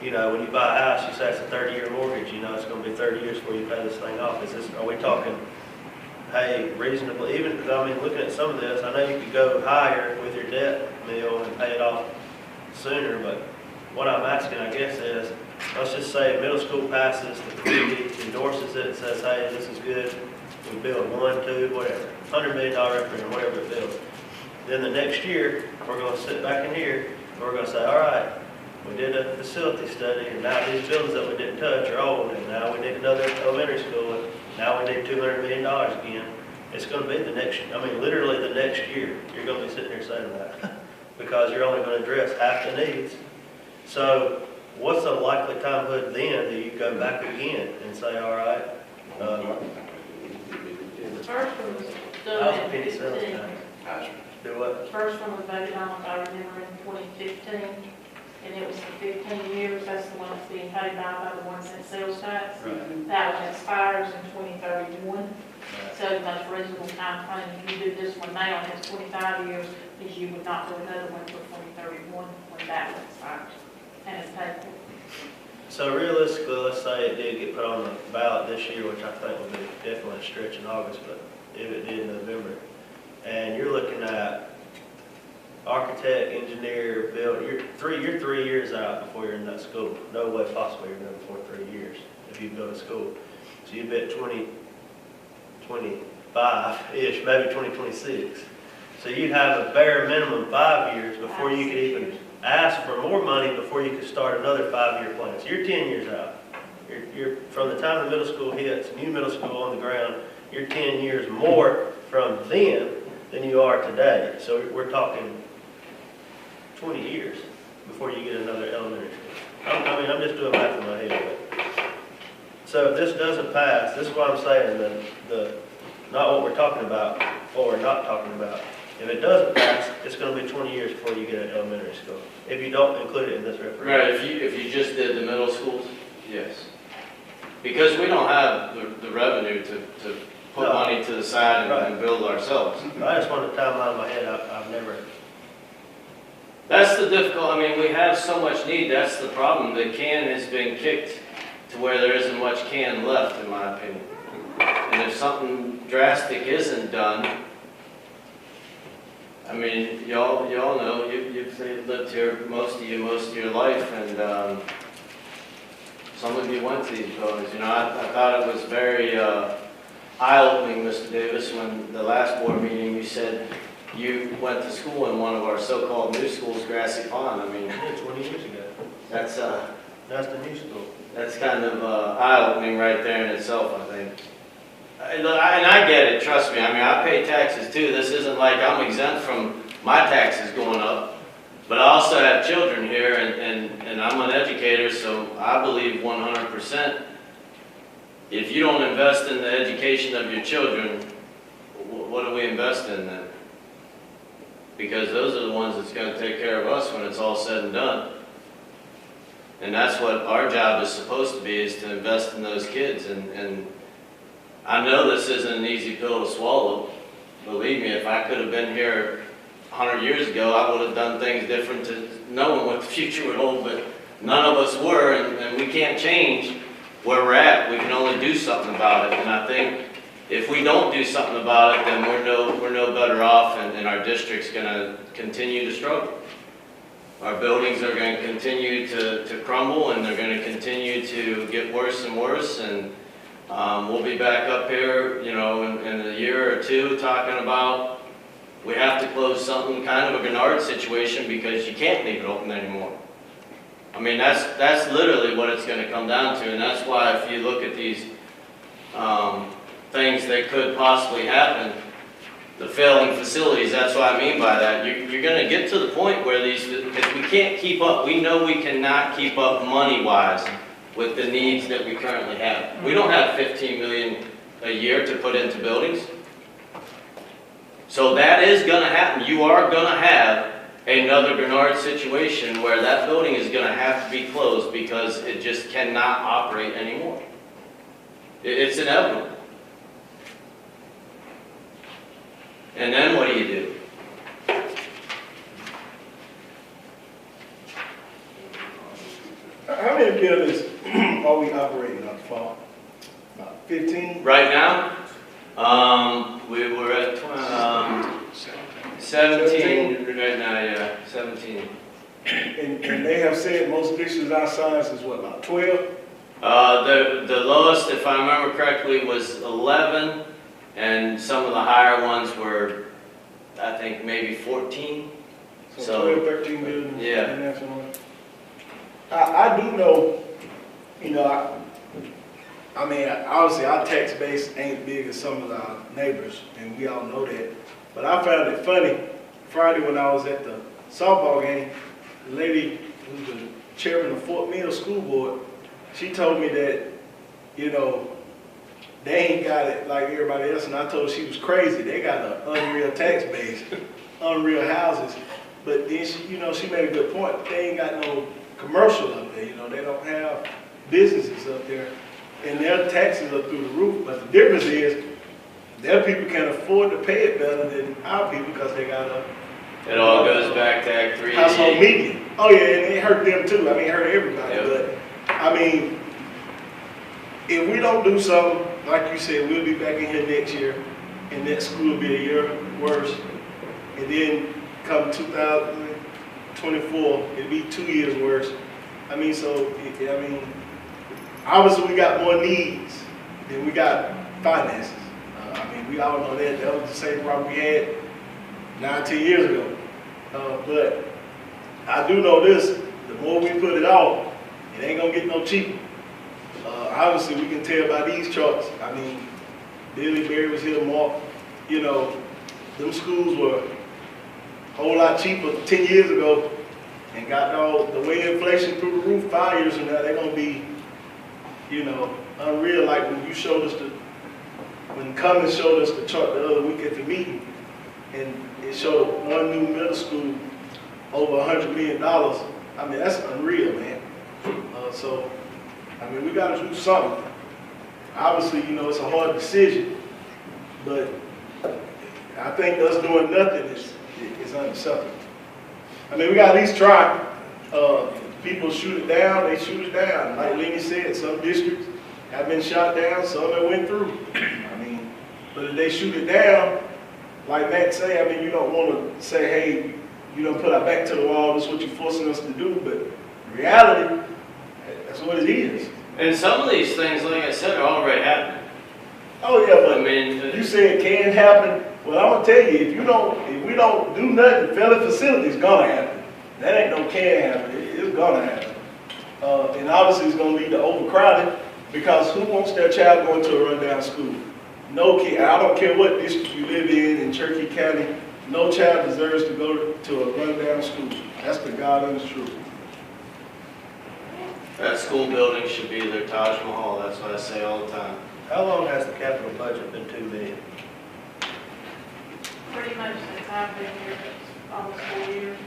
S1: when you buy a house, you say it's a 30-year mortgage, it's going to be 30 years before you pay this thing off. Are we talking, hey, reasonably, even, because I mean, looking at some of this, I know you could go higher with your debt mill and pay it off sooner, but what I'm asking, I guess, is, let's just say middle school passes, the community endorses it, and says, hey, this is good, we build 1, 2, whatever, $100 million referendum, whatever it builds. Then the next year, we're going to sit back in here, and we're going to say, all right, we did a facility study, and now these buildings that we didn't touch are old, and now we need another elementary school, and now we need $200 million again. It's going to be literally the next year, you're going to be sitting here saying that, because you're only going to address half the needs. So what's the likely timehood then that you go back again and say, all right,
S10: The first one was
S1: how's
S10: done
S1: the
S10: in
S1: penny sales
S10: 15.
S1: tax? Do what?
S10: The first one was voted on, if I remember, in 2015, and it was for 15 years. That's the one that's being paid by the 1 cent sales tax.
S1: Right.
S10: That one expires in 2031. So the most reasonable time frame, if you do this one now, and it's 25 years, is you would not do another one for 2031 when that one expires and it's paid for.
S1: So realistically, let's say it did get put on the ballot this year, which I think would be definitely a stretch in August, but if it did in November, and you're looking at architect, engineer, builder, you're 3 years out before you're in that school. No way possible you're in before 3 years if you build a school. So you bet 2025-ish, maybe 2026. So you'd have a bare minimum 5 years before you could even ask for more money before you could start another 5-year plan. So you're 10 years out. You're from the time the middle school hits, new middle school on the ground, you're 10 years more from then than you are today. So we're talking 20 years before you get another elementary school. I'm just doing math in my head. But. So if this doesn't pass, this is what I'm saying, not what we're talking about, what we're not talking about. If it doesn't pass, it's going to be 20 years before you get an elementary school, if you don't include it in this referendum.
S5: Right, if you just did the middle schools, yes. Because we don't have the revenue to put money to the side and build ourselves.
S1: I just want a timeline in my head. I've never.
S5: That's the difficult, we have so much need, that's the problem. The can has been kicked to where there isn't much can left, in my opinion. And if something drastic isn't done, y'all know, you've lived here, most of your life, and some of you went to these buildings. I thought it was very eye-opening, Mr. Davis, when the last board meeting you said you went to school in one of our so-called new schools, Grassy Pond.
S1: 20 years ago.
S5: That's
S1: the new school.
S5: That's kind of eye-opening right there in itself, I think. And I get it, trust me. I pay taxes too. This isn't like I'm exempt from my taxes going up. But I also have children here, and I'm an educator, so I believe 100%. If you don't invest in the education of your children, what do we invest in then? Because those are the ones that's going to take care of us when it's all said and done. And that's what our job is supposed to be, is to invest in those kids. And I know this isn't an easy pill to swallow. Believe me, if I could have been here 100 years ago, I would have done things different to knowing what the future would hold, but none of us were, and we can't change where we're at. We can only do something about it. And I think if we don't do something about it, then we're no better off, and our district's gonna continue to struggle. Our buildings are gonna continue to crumble, and they're gonna continue to get worse and worse, and we'll be back up here, you know, in a year or two, talking about we have to close something, kind of a Gennard situation, because you can't leave it open anymore. I mean, that's literally what it's gonna come down to, and that's why if you look at these things that could possibly happen, the failing facilities, that's what I mean by that. You're gonna get to the point where because we can't keep up, we know we cannot keep up money-wise with the needs that we currently have. We don't have 15 million a year to put into buildings. So that is gonna happen. You are gonna have another Gennard situation where that building is gonna have to be closed because it just cannot operate anymore. It's inevitable. And then what do?
S2: How many buildings are we operating on the farm? About 15?
S5: Right now, we were at 17 right now, yeah, 17.
S2: And they have said most districts our size is what, about 12?
S5: The lowest, if I remember correctly, was 11, and some of the higher ones were, I think, maybe 14.
S2: So 12, 13 buildings.
S5: Yeah.
S2: And that's all. I do know, you know, I mean, obviously our tax base ain't big as some of our neighbors, and we all know that. But I found it funny, Friday when I was at the softball game, the lady who's the chairman of Fort Mill School Board, she told me that, you know, they ain't got it like everybody else, and I told her she was crazy. They got an unreal tax base, unreal houses. But then she, you know, she made a good point. They ain't got no commercial up there, you know, they don't have businesses up there, and their taxes are through the roof. But the difference is, their people can afford to pay it better than our people because they got a
S5: It all goes back to Act 3.
S2: household median. Oh yeah, and it hurt them too. I mean, it hurt everybody.
S5: Yep.
S2: But I mean, if we don't do something, like you said, we'll be back in here next year, and that school will be a year worse. And then come 2024, it'll be 2 years worse. I mean, so I mean, obviously we got more needs than we got finances. I mean, we all know that. That was the same problem we had 9, 10 years ago. But I do know this, the more we put it off, it ain't gonna get no cheaper. Obviously, we can tell by these charts. I mean, Billy Berry was here, Mark, you know, them schools were a whole lot cheaper 10 years ago and got all the way inflation through the roof 5 years from now, they're gonna be, you know, unreal. Like when you showed us when Cummins showed us the chart the other week at the meeting, and it showed one new middle school over $100 million. I mean, that's unreal, man. So, I mean, we got to do something. Obviously, you know, it's a hard decision, but I think us doing nothing is unacceptable. I mean, we got to at least try. People shoot it down, they shoot it down. Like Lenny said, some districts have been shot down, some that went through. I mean, but if they shoot it down, like Matt say, I mean, you don't want to say, hey, you don't put our back to the wall, this is what you're forcing us to do, but in reality, that's what it is.
S5: And some of these things, like I said, are already happening.
S2: Oh yeah, but
S5: I mean,
S2: you say it can happen. Well, I'm gonna tell you, if we don't do nothing, failing facilities gonna happen. That ain't no can happen. It's gonna happen. And obviously, it's gonna lead to overcrowding because who wants their child going to a rundown school? No kid. I don't care what district you live in Cherokee County. No child deserves to go to a rundown school. That's the God honest truth.
S5: that school building should be their Taj Mahal. That's what I say all the time.
S1: How long has the capital budget been $2 million?
S10: Pretty much since I've been here, it's almost 4 years.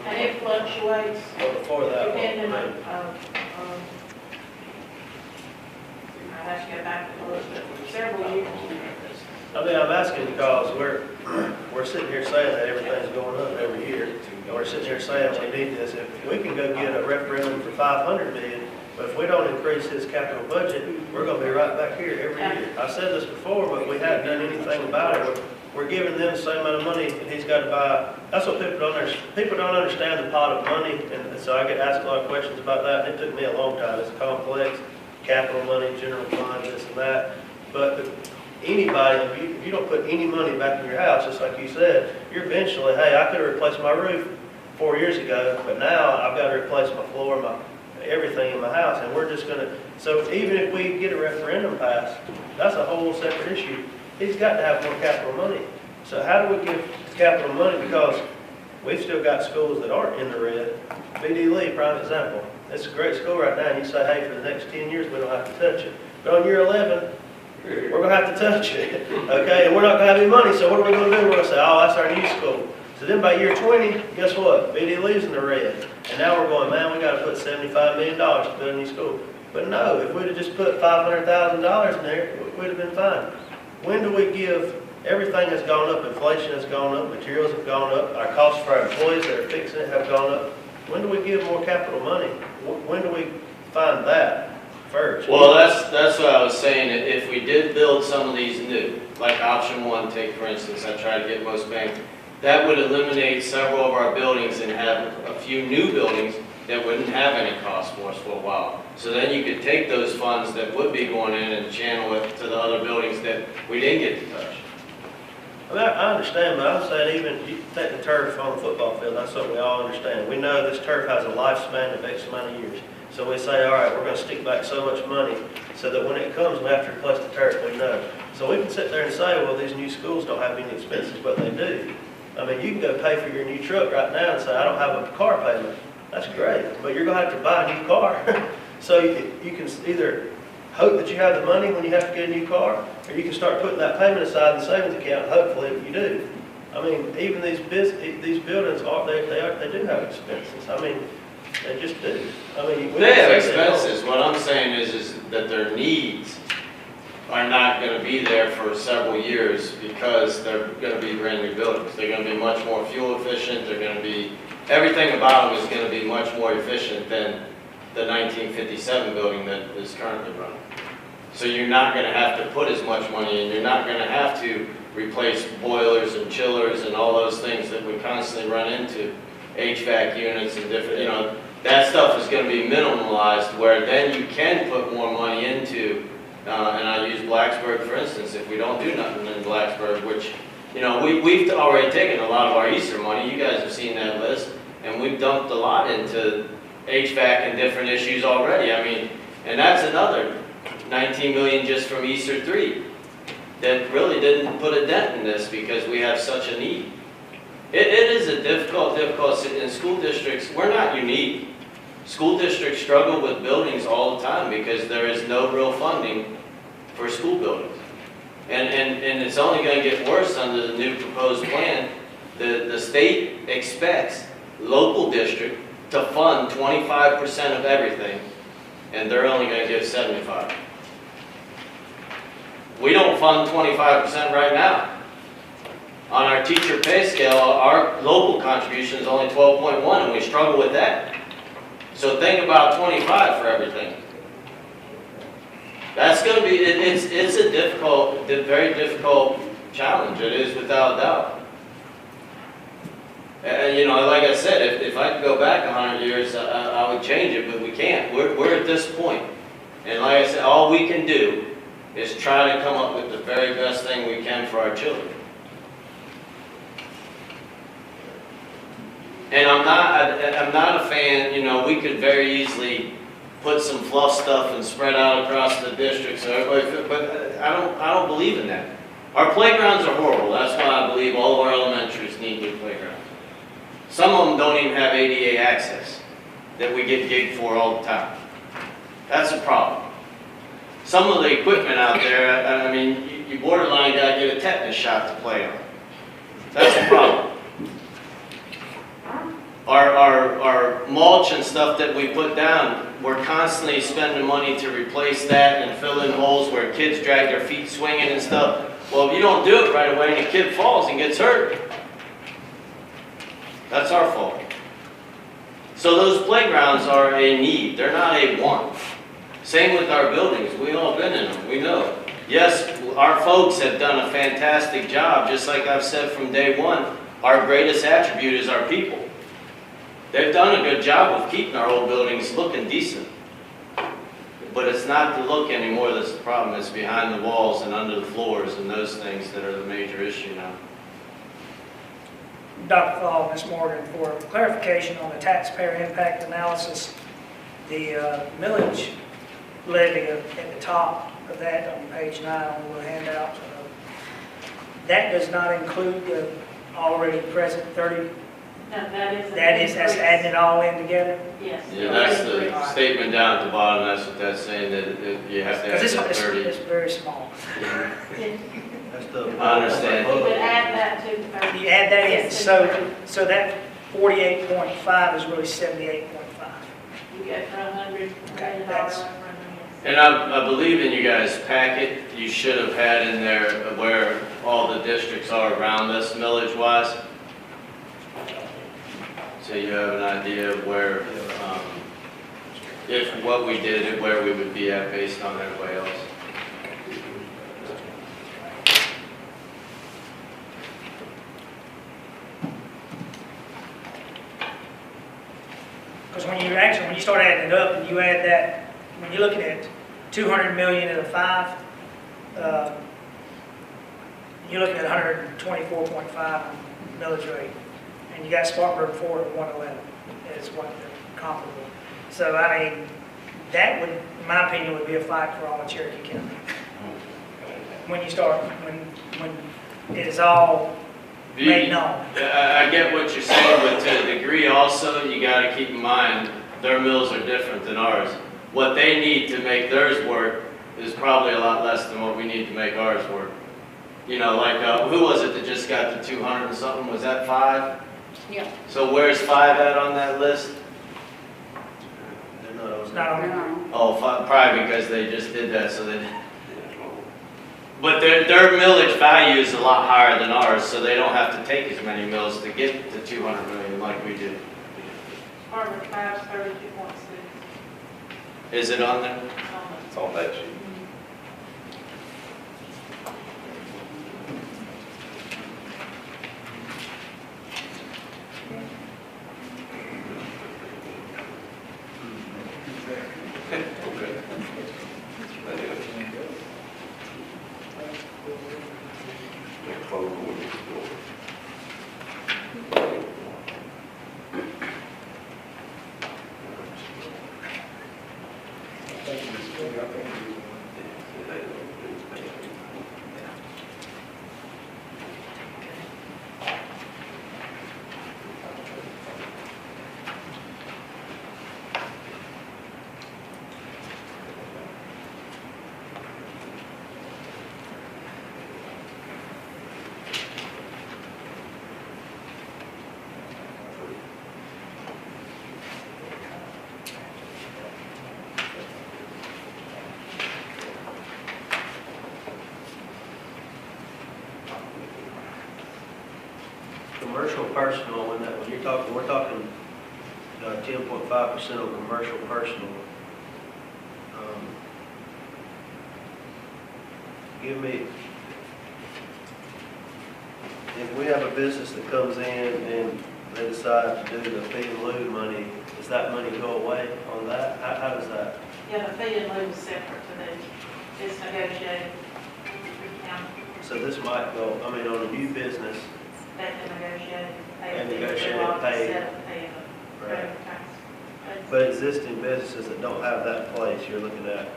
S10: And it fluctuates
S1: Well, before that,
S10: depending
S1: what,
S10: on, I'd have to go back and look, but several years.
S1: I mean, I'm asking because we're sitting here saying that everything's going up every year. And we're sitting here saying we need this. If we can go get a referendum for $500 million, But if we don't increase his capital budget, we're gonna be right back here every year. I said this before, but we haven't done anything about it. We're giving them the same amount of money that he's got to buy. That's what people don't understand. People don't understand the pot of money, and so I get asked a lot of questions about that, and it took me a long time. It's complex, capital money, general fund, this and that. But anybody, if you don't put any money back in your house, just like you said, you're eventually, hey, I could have replaced my roof 4 years ago, but now I've got to replace my floor, everything in my house, and we're just gonna, so even if we get a referendum passed, that's a whole separate issue. He's got to have more capital money. So how do we give capital money? Because we've still got schools that aren't in the red. BD Lee, prime example. It's a great school right now, and you say, hey, for the next 10 years, we don't have to touch it. But on year 11, we're gonna have to touch it, okay? And we're not gonna have any money, so what are we gonna do? We're gonna say, oh, that's our new school. So then by year 20, guess what? BD Lee's in the red. And now we're going, man, we gotta put $75 million to build a new school. But no, if we'd have just put $500,000 in there, we'd have been fine. When do we give, everything has gone up, inflation has gone up, materials have gone up, our costs for our employees that are fixing it have gone up. When do we give more capital money? When do we find that first?
S5: Well, that's what I was saying. If we did build some of these new, like option one, take for instance, I try to get most bang, that would eliminate several of our buildings and have a few new buildings that wouldn't have any cost for us for a while. So then you could take those funds that would be going in and channel it to the other buildings that we didn't get to touch.
S1: I mean, I understand, but I'm saying even, you take the turf on the football field, that's something we all understand. We know this turf has a lifespan of X amount of years. So we say, all right, we're gonna stick back so much money so that when it comes, we have to replace the turf, we know. So we can sit there and say, well, these new schools don't have any expenses, but they do. I mean, you can go pay for your new truck right now and say, I don't have a car payment. That's great, but you're gonna have to buy a new car. So you can either hope that you have the money when you have to get a new car, or you can start putting that payment aside in the savings account, hopefully you do. I mean, even these buildings, they do have expenses. I mean, they just do. I mean,
S5: they have expenses. What I'm saying is that their needs are not going to be there for several years because they're going to be brand new buildings. They're going to be much more fuel efficient. They're going to be, everything about them is going to be much more efficient than the 1957 building that is currently running. So you're not going to have to put as much money in. You're not going to have to replace boilers and chillers and all those things that we constantly run into, HVAC units and different, you know, that stuff is going to be minimalized where then you can put more money into, and I use Blacksburg for instance, if we don't do nothing in Blacksburg, which, you know, we've already taken a lot of our Easter money, you guys have seen that list, and we've dumped a lot into HVAC and different issues already. I mean, and that's another 19 million just from Easter 3 that really didn't put a dent in this because we have such a need. It is a difficult in school districts. We're not unique. School districts struggle with buildings all the time because there is no real funding for school buildings. And it's only going to get worse under the new proposed plan. The state expects local district to fund 25% of everything, and they're only going to give 75%. We don't fund 25% right now. On our teacher pay scale, our local contribution is only 12.1, and we struggle with that. So think about 25 for everything. That's going to be, it's a difficult, very difficult challenge. It is without a doubt. And you know, like I said, if I could go back 100 years, I would change it, but we can't. We're at this point. And like I said, all we can do is try to come up with the very best thing we can for our children. And I'm not a fan, you know, we could very easily put some fluff stuff and spread out across the district so everybody, but I don't believe in that. Our playgrounds are horrible. That's why I believe all of our elementaries need new playgrounds. Some of them don't even have ADA access that we get gigged for all the time. That's a problem. Some of the equipment out there, I mean, you borderline got to get a tetanus shot to play on. That's a problem. Our mulch and stuff that we put down, we're constantly spending money to replace that and fill in holes where kids drag their feet swinging and stuff. Well, if you don't do it right away and a kid falls and gets hurt, that's our fault. So those playgrounds are a need. They're not a want. Same with our buildings, we all been in them, we know. Yes, our folks have done a fantastic job, just like I've said from day one, our greatest attribute is our people. They've done a good job of keeping our old buildings looking decent. But it's not the look anymore that's the problem, it's behind the walls and under the floors and those things that are the major issue now.
S9: Dr. Fall, Ms. Morgan, for clarification on the taxpayer impact analysis, the millage levy at the top of that on page 9 on the little handout, that does not include the already present 30?
S10: No, that is.
S9: That's adding it all in together?
S10: Yes.
S5: Yeah, that's the statement down at the bottom, that's what that's saying, that you have to add that 30.
S9: It's very small.
S10: Yeah.
S1: That's the.
S5: I understand.
S10: You would add that to the 30.
S9: You add that in,
S10: Yes,
S9: so that 48.5 is really 78.5.
S10: You get for $100 million
S9: that's-
S10: referendum, yes.
S5: And I believe in you guys' packet, you should have had in there where all the districts are around us, millage-wise. So you have an idea of where, if what we did, where we would be at based on everybody else.
S9: Because when you start adding it up and you add that, when you're looking at 200 million at a 5, you're looking at 124.5 millage rate. And you got Spartanburg 4 at 111 is what they're comparable. So I mean, that would, in my opinion, would be a fight for all of Cherokee County. When you start, when it is all made known.
S5: I get what you're saying, but to a degree also, you gotta keep in mind, their mills are different than ours. What they need to make theirs work is probably a lot less than what we need to make ours work. You know, like, who was it that just got the 200 and something, was that 5?
S4: Yeah.
S5: So where's 5 at on that list?
S9: It's not on there.
S4: No.
S5: Oh, probably because they just did that, so they. But their millage value is a lot higher than ours, so they don't have to take as many mills to get to 200 million like we do.
S10: Spartanburg 5 is 32.6.
S5: Is it on there?
S8: It's on that sheet.
S1: Commercial personal, when you're talking, we're talking 10.5% on commercial personal. Give me, if we have a business that comes in and they decide to do the fee and lieu money, does that money go away on that? How does that?
S10: Yeah, the fee and lieu is separate to the, it's negotiated with the county.
S1: So this might go, I mean, on a new business,
S10: They can negotiate.
S1: And negotiate and pay.
S10: Set up the fee and
S1: right?
S10: the tax.
S1: But existing businesses that don't have that place, you're looking at,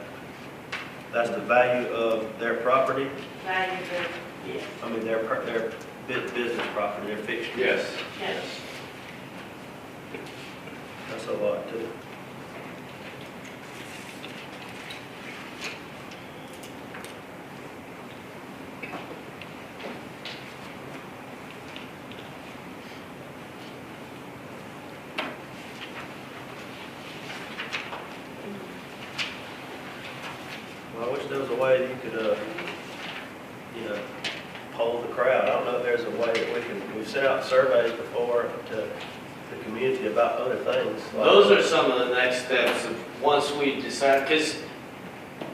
S1: that's the value of their property?
S10: Value of, yes,
S1: I mean, their business property, their fixtures?
S5: Yes.
S10: yes.
S1: That's a lot too. Well, I wish there was a way that you could, poll the crowd. I don't know if there's a way that we've sent out surveys before to the community about other things.
S5: Those are some of the next steps of once we decide, because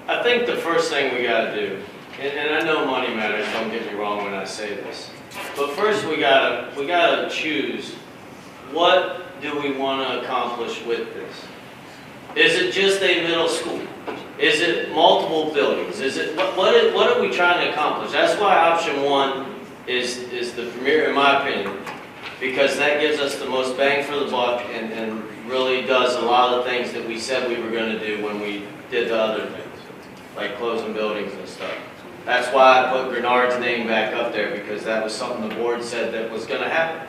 S5: I think the first thing we gotta do, and I know money matters, don't get me wrong when I say this, but first we gotta choose, what do we wanna accomplish with this? Is it just a middle school? Is it multiple buildings? Is it, what are we trying to accomplish? That's why option one is the premier, in my opinion, because that gives us the most bang for the buck and really does a lot of the things that we said we were gonna do when we did the other things, like closing buildings and stuff. That's why I put Grenard's name back up there, because that was something the board said that was gonna happen.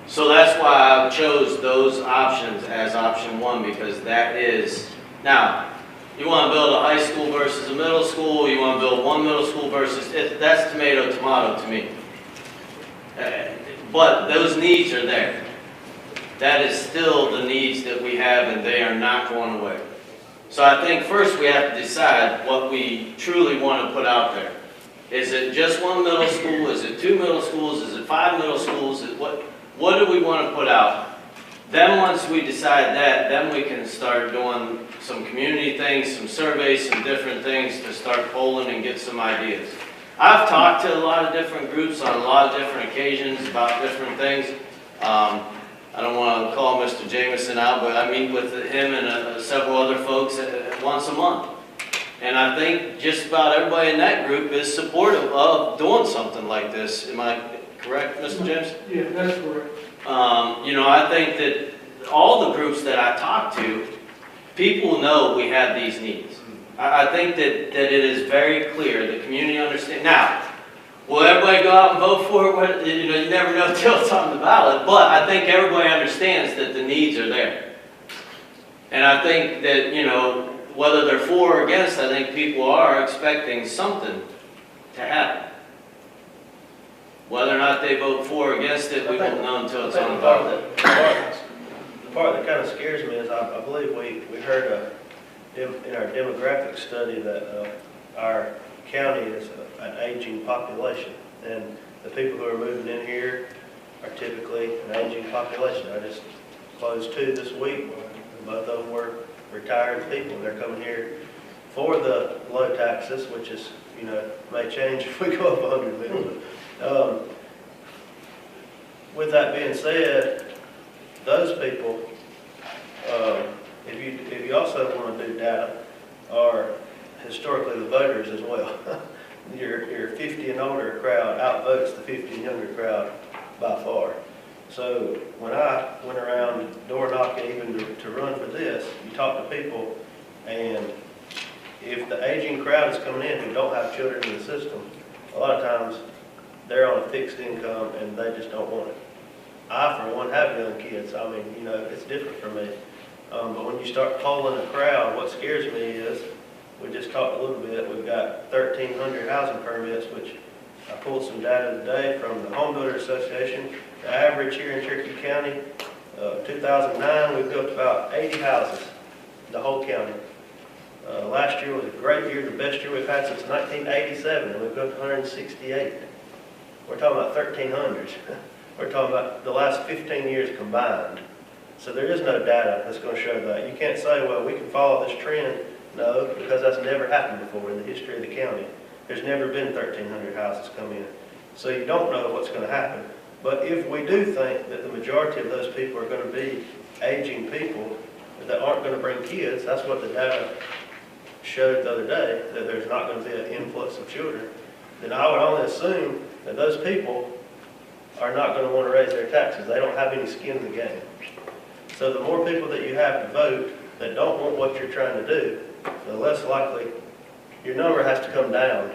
S5: So that's why I chose those options as option one, because that is, now, you want to build a high school versus a middle school, you want to build one middle school versus, that's tomato, tomato to me. But those needs are there. That is still the needs that we have, and they are not going away. So I think first we have to decide what we truly want to put out there. Is it just one middle school? Is it 2 middle schools? Is it 5 middle schools? What do we want to put out? Then once we decide that, then we can start doing some community things, some surveys, some different things to start polling and get some ideas. I've talked to a lot of different groups on a lot of different occasions about different things. I don't want to call Mr. Jameson out, but I meet with him and several other folks once a month. And I think just about everybody in that group is supportive of doing something like this. Am I correct, Mr. James?
S11: Yeah, that's correct.
S5: You know, I think that all the groups that I talk to, people know we have these needs. I think that it is very clear, the community understands. Now, will everybody go out and vote for it? You know, you never know until it's on the ballot, but I think everybody understands that the needs are there. And I think that, you know, whether they're for or against, I think people are expecting something to happen. Whether or not they vote for or against it, we won't know until it's on the ballot.
S1: The part that kind of scares me is I believe we heard in our demographic study that our county is an aging population, and the people who are moving in here are typically an aging population. I just closed 2 this week. Both of them were retired people. They're coming here for the low taxes, which is, you know, may change if we go up 100 million. With that being said, those people, if you also want to do data, are historically the voters as well. Your 50 and older crowd outvotes the 50 and younger crowd by far. So when I went around door knocking even to run for this, you talk to people, and if the aging crowd is coming in who don't have children in the system, a lot of times they're on a fixed income and they just don't want it. I, for one, have young kids. I mean, you know, it's different for me. But when you start polling a crowd, what scares me is, we just talked a little bit, we've got 1,300 housing permits, which I pulled some data today from the Home Builder Association. The average here in Cherokee County, 2009, we built about 80 houses, the whole county. Last year was a great year, the best year we've had since 1987, and we built 168. We're talking about 1,300s. We're talking about the last 15 years combined. So there is no data that's going to show that. You can't say, well, we can follow this trend. No, because that's never happened before in the history of the county. There's never been 1,300 houses come in. So you don't know what's going to happen. But if we do think that the majority of those people are going to be aging people that aren't going to bring kids, that's what the data showed the other day, that there's not going to be an influx of children, then I would only assume that those people are not going to want to raise their taxes. They don't have any skin in the game. So the more people that you have to vote that don't want what you're trying to do, the less likely your number has to come down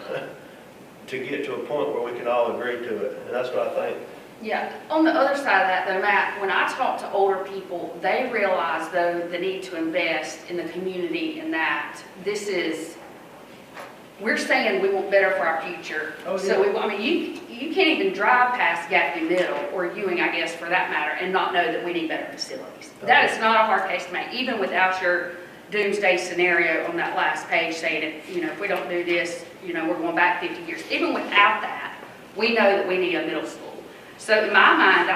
S1: to get to a point where we can all agree to it. And that's what I think.
S4: Yeah, on the other side of that though, Matt, when I talk to older people, they realize though the need to invest in the community and that this is, we're saying we want better for our future.
S11: Oh, yeah.
S4: So I mean, you can't even drive past Gaffney Middle or Ewing, I guess, for that matter, and not know that we need better facilities. That is not a hard case to make, even without your doomsday scenario on that last page saying, if we don't do this, we're going back 50 years. Even without that, we know that we need a middle school. So in my mind,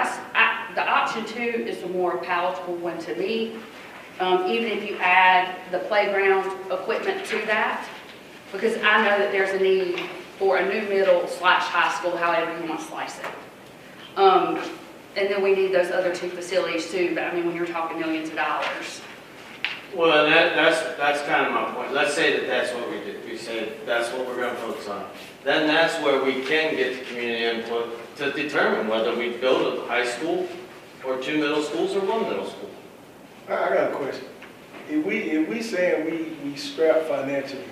S4: the option 2 is the more palatable one to me. even if you add the playground equipment to that, because I know that there's a need for a new middle/high school, however you want to slice it. And then we need those other 2 facilities too, but I mean, when you're talking millions of dollars.
S5: Well, and that's kind of my point. Let's say that that's what we did. We said that's what we're gonna focus on. Then that's where we can get the community input to determine whether we build a high school or 2 middle schools or 1 middle school.
S2: I got a question. If we saying we strap financially,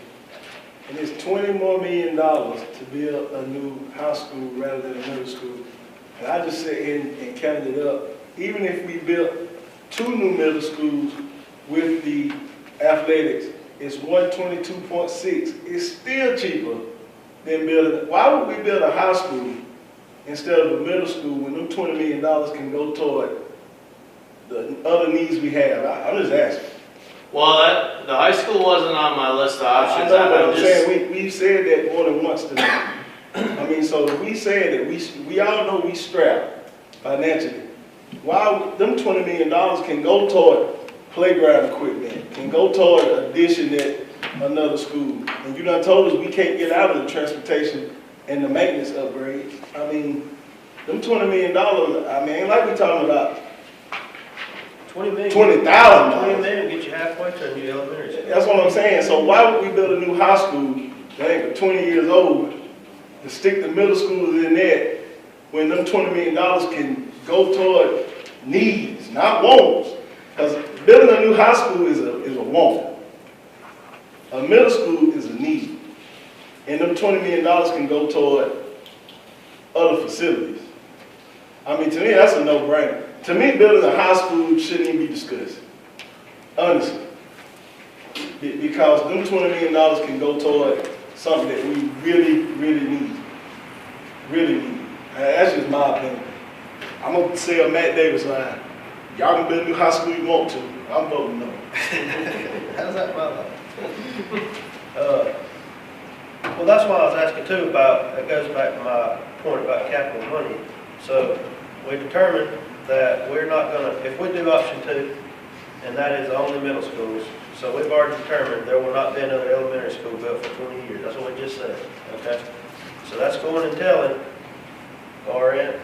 S2: and it's $20 more million to build a new high school rather than a middle school, and I just sit here and counted it up, even if we built 2 new middle schools with the athletics, it's 122.6. It's still cheaper than building. Why would we build a high school instead of a middle school when them $20 million can go toward the other needs we have? I'm just asking.
S5: Well, the high school wasn't on my list of options.
S2: I know, but I'm saying we've said that more than once tonight. I mean, so we said that we all know we strapped financially. Why them $20 million can go toward playground equipment, can go toward addition at another school, and you done told us we can't get out of the transportation and the maintenance upgrades. I mean, them $20 million. I mean, ain't like we talking about
S1: $20,000. $20
S2: $20,000.
S1: million get you halfway to a new elementary school.
S2: That's what I'm saying. So why would we build a new high school that ain't but 20 years old to stick the middle schoolers in there when them $20 million can go toward needs, not wants? Because building a new high school is a want. A middle school is a need. And them $20 million can go toward other facilities. I mean, to me, that's a no-brainer. To me, building a high school shouldn't even be discussed, honestly. Because them $20 million can go toward something that we really, really need. Really need. That's just my opinion. I'm going to say a Matt Davis line. Y'all can build a new high school you want to. I'm voting no.
S1: How's that my life? Well, that's why I was asking too about, it goes back to my point about capital money. So we determined that we're not gonna, if we do option 2, and that is only middle schools, so we've already determined there will not be another elementary school built for 20 years. That's what we just said, okay? So that's going and telling Corinth,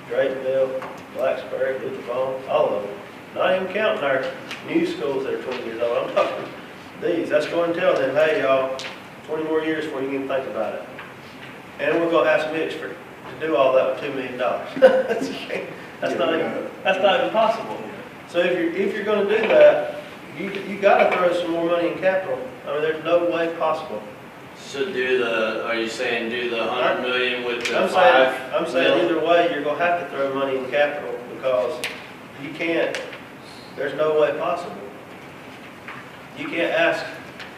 S1: Draytonville, Blacksburg, Lutherville, all of them. Not even counting our new schools that are 20 years old. I'm talking these. That's going and telling them, hey y'all, 20 more years before you can even think about it. And we're going to ask Mitch to do all that with $2 million. That's not even possible. So if you're going to do that, you got to throw some more money in capital. I mean, there's no way possible.
S5: So are you saying do the 100 million with the
S1: I'm saying either way, you're going to have to throw money in capital because you can't, there's no way possible. You can't ask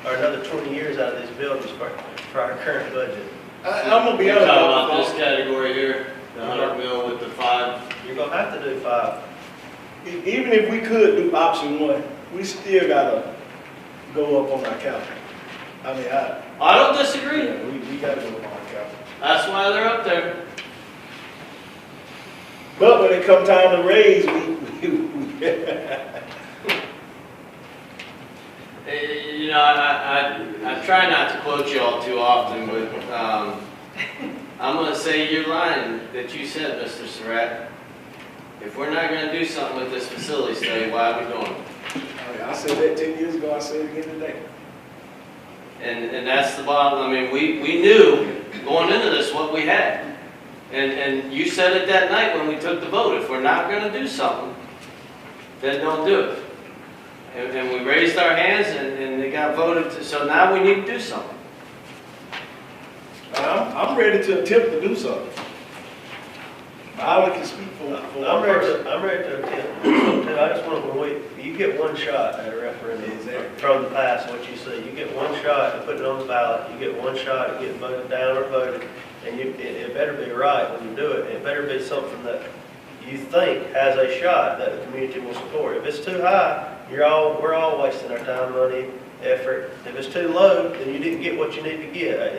S1: for another 20 years out of these buildings for our current budget.
S2: I'm going to be
S5: You're
S2: honest.
S5: talking about this category here, the 100 mil with the 5.
S1: You're going to have to do 5.
S2: Even if we could do option 1, we still got to go up on our capital. I mean,
S5: I don't disagree.
S2: yeah, we got to go up on our capital.
S5: That's why they're up there.
S2: But when it comes time to raise,
S5: You know, I try not to quote you all too often, but I'm going to say your line that you said, Mr. Surratt. If we're not going to do something with this facility study, why are we doing it?
S2: I said that 10 years ago, I say it again today.
S5: And that's the bottom. I mean, we knew going into this what we had. And you said it that night when we took the vote. If we're not going to do something, then don't do it. And we raised our hands and they got voted. So now we need to do something.
S2: I'm ready to attempt to do something. I only can speak for
S1: I'm ready to attempt. I just want to, you get one shot at a referendum from the past, what you see. You get one shot at putting it on the ballot. You get one shot at getting voted down or voted. And it better be right when you do it. It better be something that you think has a shot that the community will support. If it's too high, we're all wasting our time, money, effort. If it's too low, then you didn't get what you need to get.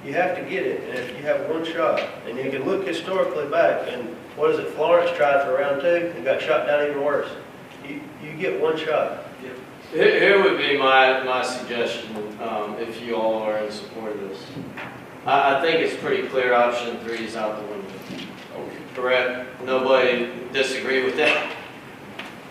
S1: You have to get it, and if you have one shot, and you can look historically back, and what is it, Florence tried for round 2 and got shot down even worse. You get one shot.
S5: Here would be my suggestion, if you all are in support of this. I think it's pretty clear option 3 is out the window. Correct? Nobody disagree with that?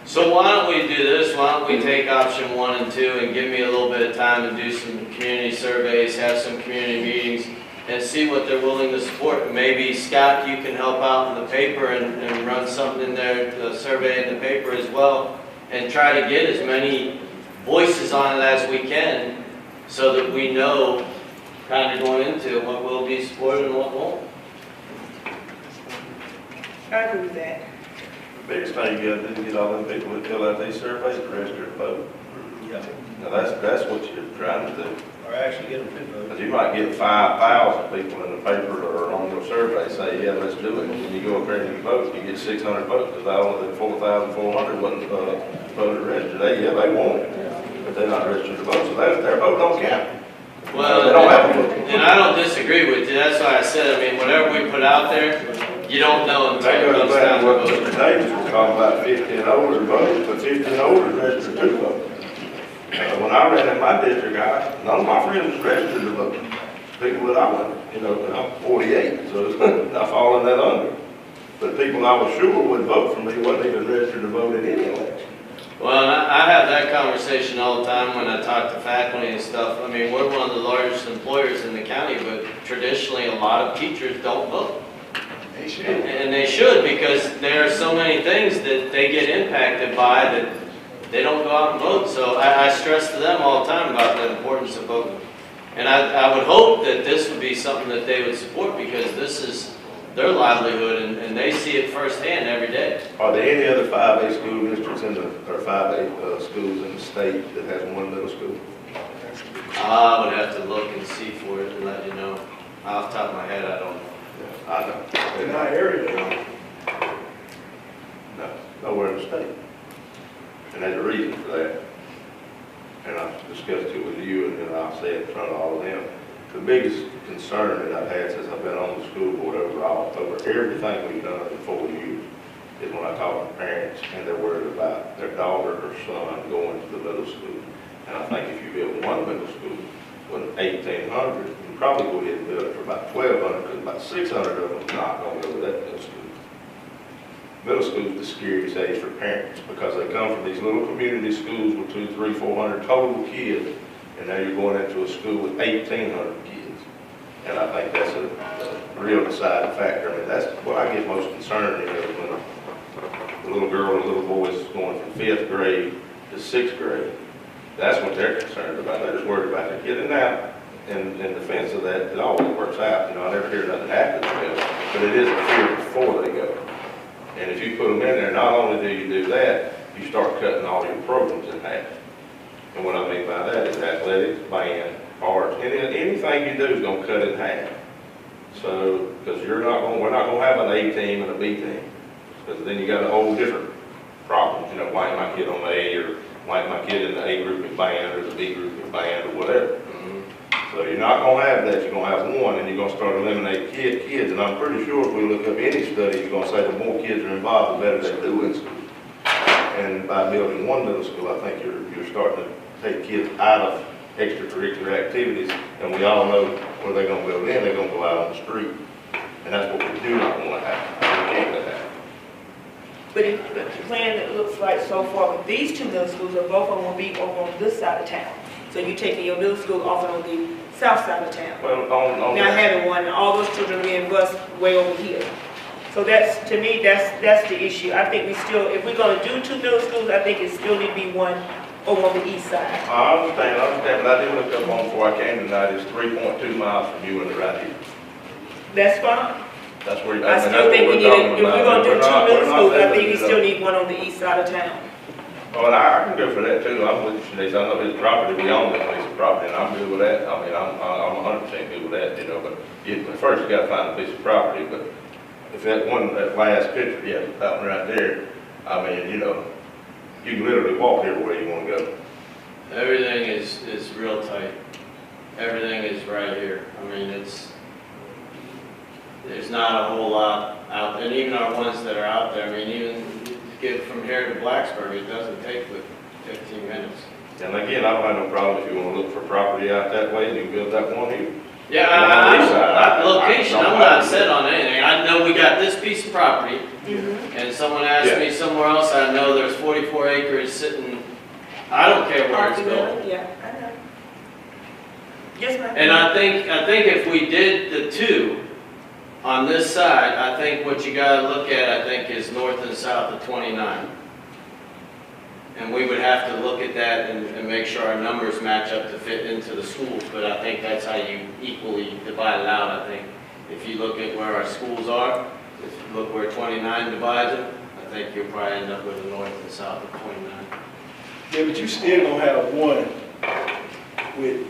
S5: So why don't we do this? Why don't we take option 1 and 2 and give me a little bit of time and do some community surveys, have some community meetings, and see what they're willing to support. Maybe Scott, you can help out in the paper and run something in there, a survey in the paper as well, and try to get as many voices on it as we can so that we know kind of going into what will be supported and what won't.
S7: I agree with that.
S11: The biggest thing you gotta do is get all them people that fill out these surveys to register to vote.
S1: Yeah.
S11: Now, that's what you're trying to do.
S1: Or actually get them to vote.
S11: Because you might get 5,000 people in the paper or on your survey say, yeah, let's do it. And you go up there and you vote, you get 600 votes, because I only did 4,400 wasn't voted registered. They want it, but they're not registered to vote, so their vote don't count.
S5: Well,
S11: They don't have a vote.
S5: and I don't disagree with you. That's why I said, I mean, whatever we put out there, you don't know until
S11: That
S5: it
S11: goes
S5: comes
S11: back
S5: down
S11: to
S5: to
S11: what
S5: voting.
S11: Mr. Davis was talking about, 50 and older votes, but 50 and older is registered to vote. When I ran in my district, none of my friends was registered to vote. People that I went, and I'm 48, so I fall in that under. But people I was sure would vote for me wasn't even registered to vote in any election.
S5: Well, and I have that conversation all the time when I talk to faculty and stuff. I mean, we're one of the largest employers in the county, but traditionally a lot of teachers don't vote.
S11: They should.
S5: And they should, because there are so many things that they get impacted by that they don't go out and vote. So I stress to them all the time about the importance of voting. And I would hope that this would be something that they would support, because this is their livelihood and they see it firsthand every day.
S11: Are there any other 5A school districts or 5A schools in the state that has one middle school?
S5: I would have to look and see for it and let you know. Off the top of my head, I don't know.
S11: Yeah, I know.
S2: In our area,
S11: No, nowhere in the state. And there's a reason for that. And I've discussed it with you, and then I'll say it in front of all of them. The biggest concern that I've had since I've been on the school board overall, over everything we've done in 4 years, is when I talk to parents and they're worried about their daughter or son going to the middle school. And I think if you build one middle school with 1,800, you can probably go ahead and build it for about 1,200, because about 600 of them are not going to go to that middle school. Middle school is the scariest age for parents, because they come from these little community schools with 200, 300, 400 total kids, and now you're going into a school with 1,800 kids. And I think that's a real deciding factor. I mean, that's what I get most concerned in, when the little girl and the little boy is going from 5th grade to 6th grade. That's what they're concerned about. They're just worried about their kid. And now, in defense of that, it always works out. I never hear nothing happen to them, but it is a fear before they go. And if you put them in there, not only do you do that, you start cutting all your programs in half. And what I mean by that is athletics, band, arts, anything you do is going to cut it in half. So, because we're not going to have an A team and a B team, because then you got a whole different problem. Why ain't my kid on the A, or why ain't my kid in the A group in band, or the B group in band, or whatever. So you're not going to have that. You're going to have one, and you're going to start eliminating kids. And I'm pretty sure if we look up any study, you're going to say the more kids are involved, the better they do in school. And by building one middle school, I think you're starting to take kids out of extracurricular activities. And we all know where they're going to build in. They're going to go out on the street. And that's what we do not want to happen. We can't let that happen.
S7: But the plan that looks like so far with these 2 middle schools are both of them will be over on this side of town. So you're taking your middle school off on the south side of town.
S11: Well,
S7: Not having one, and all those children being bused way over here. So that's, to me, that's the issue. I think we still, if we're gonna do 2 middle schools, I think it still need to be one over on the east side.
S11: I understand, but I did look up on before I came tonight. It's 3.2 miles from you and right here.
S7: That's fine.
S11: That's where
S7: I still think we need, if we're gonna do 2 middle schools, I think we still need one on the east side of town.
S11: Oh, and I can go for that too. I'm with you, Shanice. I know his property, we own this piece of property, and I'm good with that. I mean, I'm 100% good with that, but first you gotta find a piece of property. But if that last picture, yeah, that one right there, I mean, you can literally walk everywhere you wanna go.
S5: Everything is real tight. Everything is right here. I mean, there's not a whole lot out, and even our ones that are out there, I mean, even get from here to Blacksburg, it doesn't take but 15 minutes.
S11: And again, I don't have no problem if you wanna look for property out that way, and you can build that one here.
S5: Yeah, location, I'm not set on anything. I know we got this piece of property, and someone asked me somewhere else, I know there's 44 acres sitting, I don't care where it's built.
S7: Yeah, I know. Yes, ma'am.
S5: And I think if we did the two on this side, I think what you gotta look at, I think, is north and south of 29. And we would have to look at that and make sure our numbers match up to fit into the schools, but I think that's how you equally divide it out, I think. If you look at where our schools are, if you look where 29 divides them, I think you'll probably end up with the north and south of 29.
S2: Yeah, but you still gonna have one with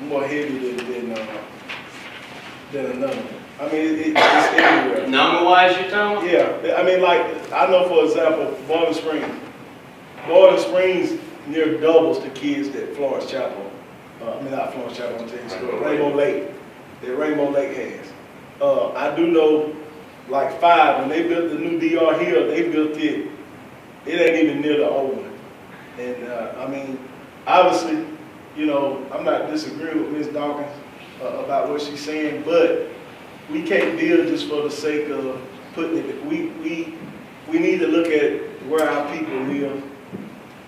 S2: more heavy than another. I mean, it's everywhere.
S5: Number-wise, you're talking?
S2: Yeah, I mean, like, I know, for example, Bowling Springs. Bowling Springs near doubles the kids that Florence Chapel, not Florence Chapel, I'm telling you, Rainbow Lake, that Rainbow Lake has. I do know, like 5, when they built the new DR here, they built it ain't even near the old one. And, I mean, obviously, you know, I'm not disagreeing with Ms. Dawkins about what she's saying, but we can't build just for the sake of putting it. We need to look at where our people live,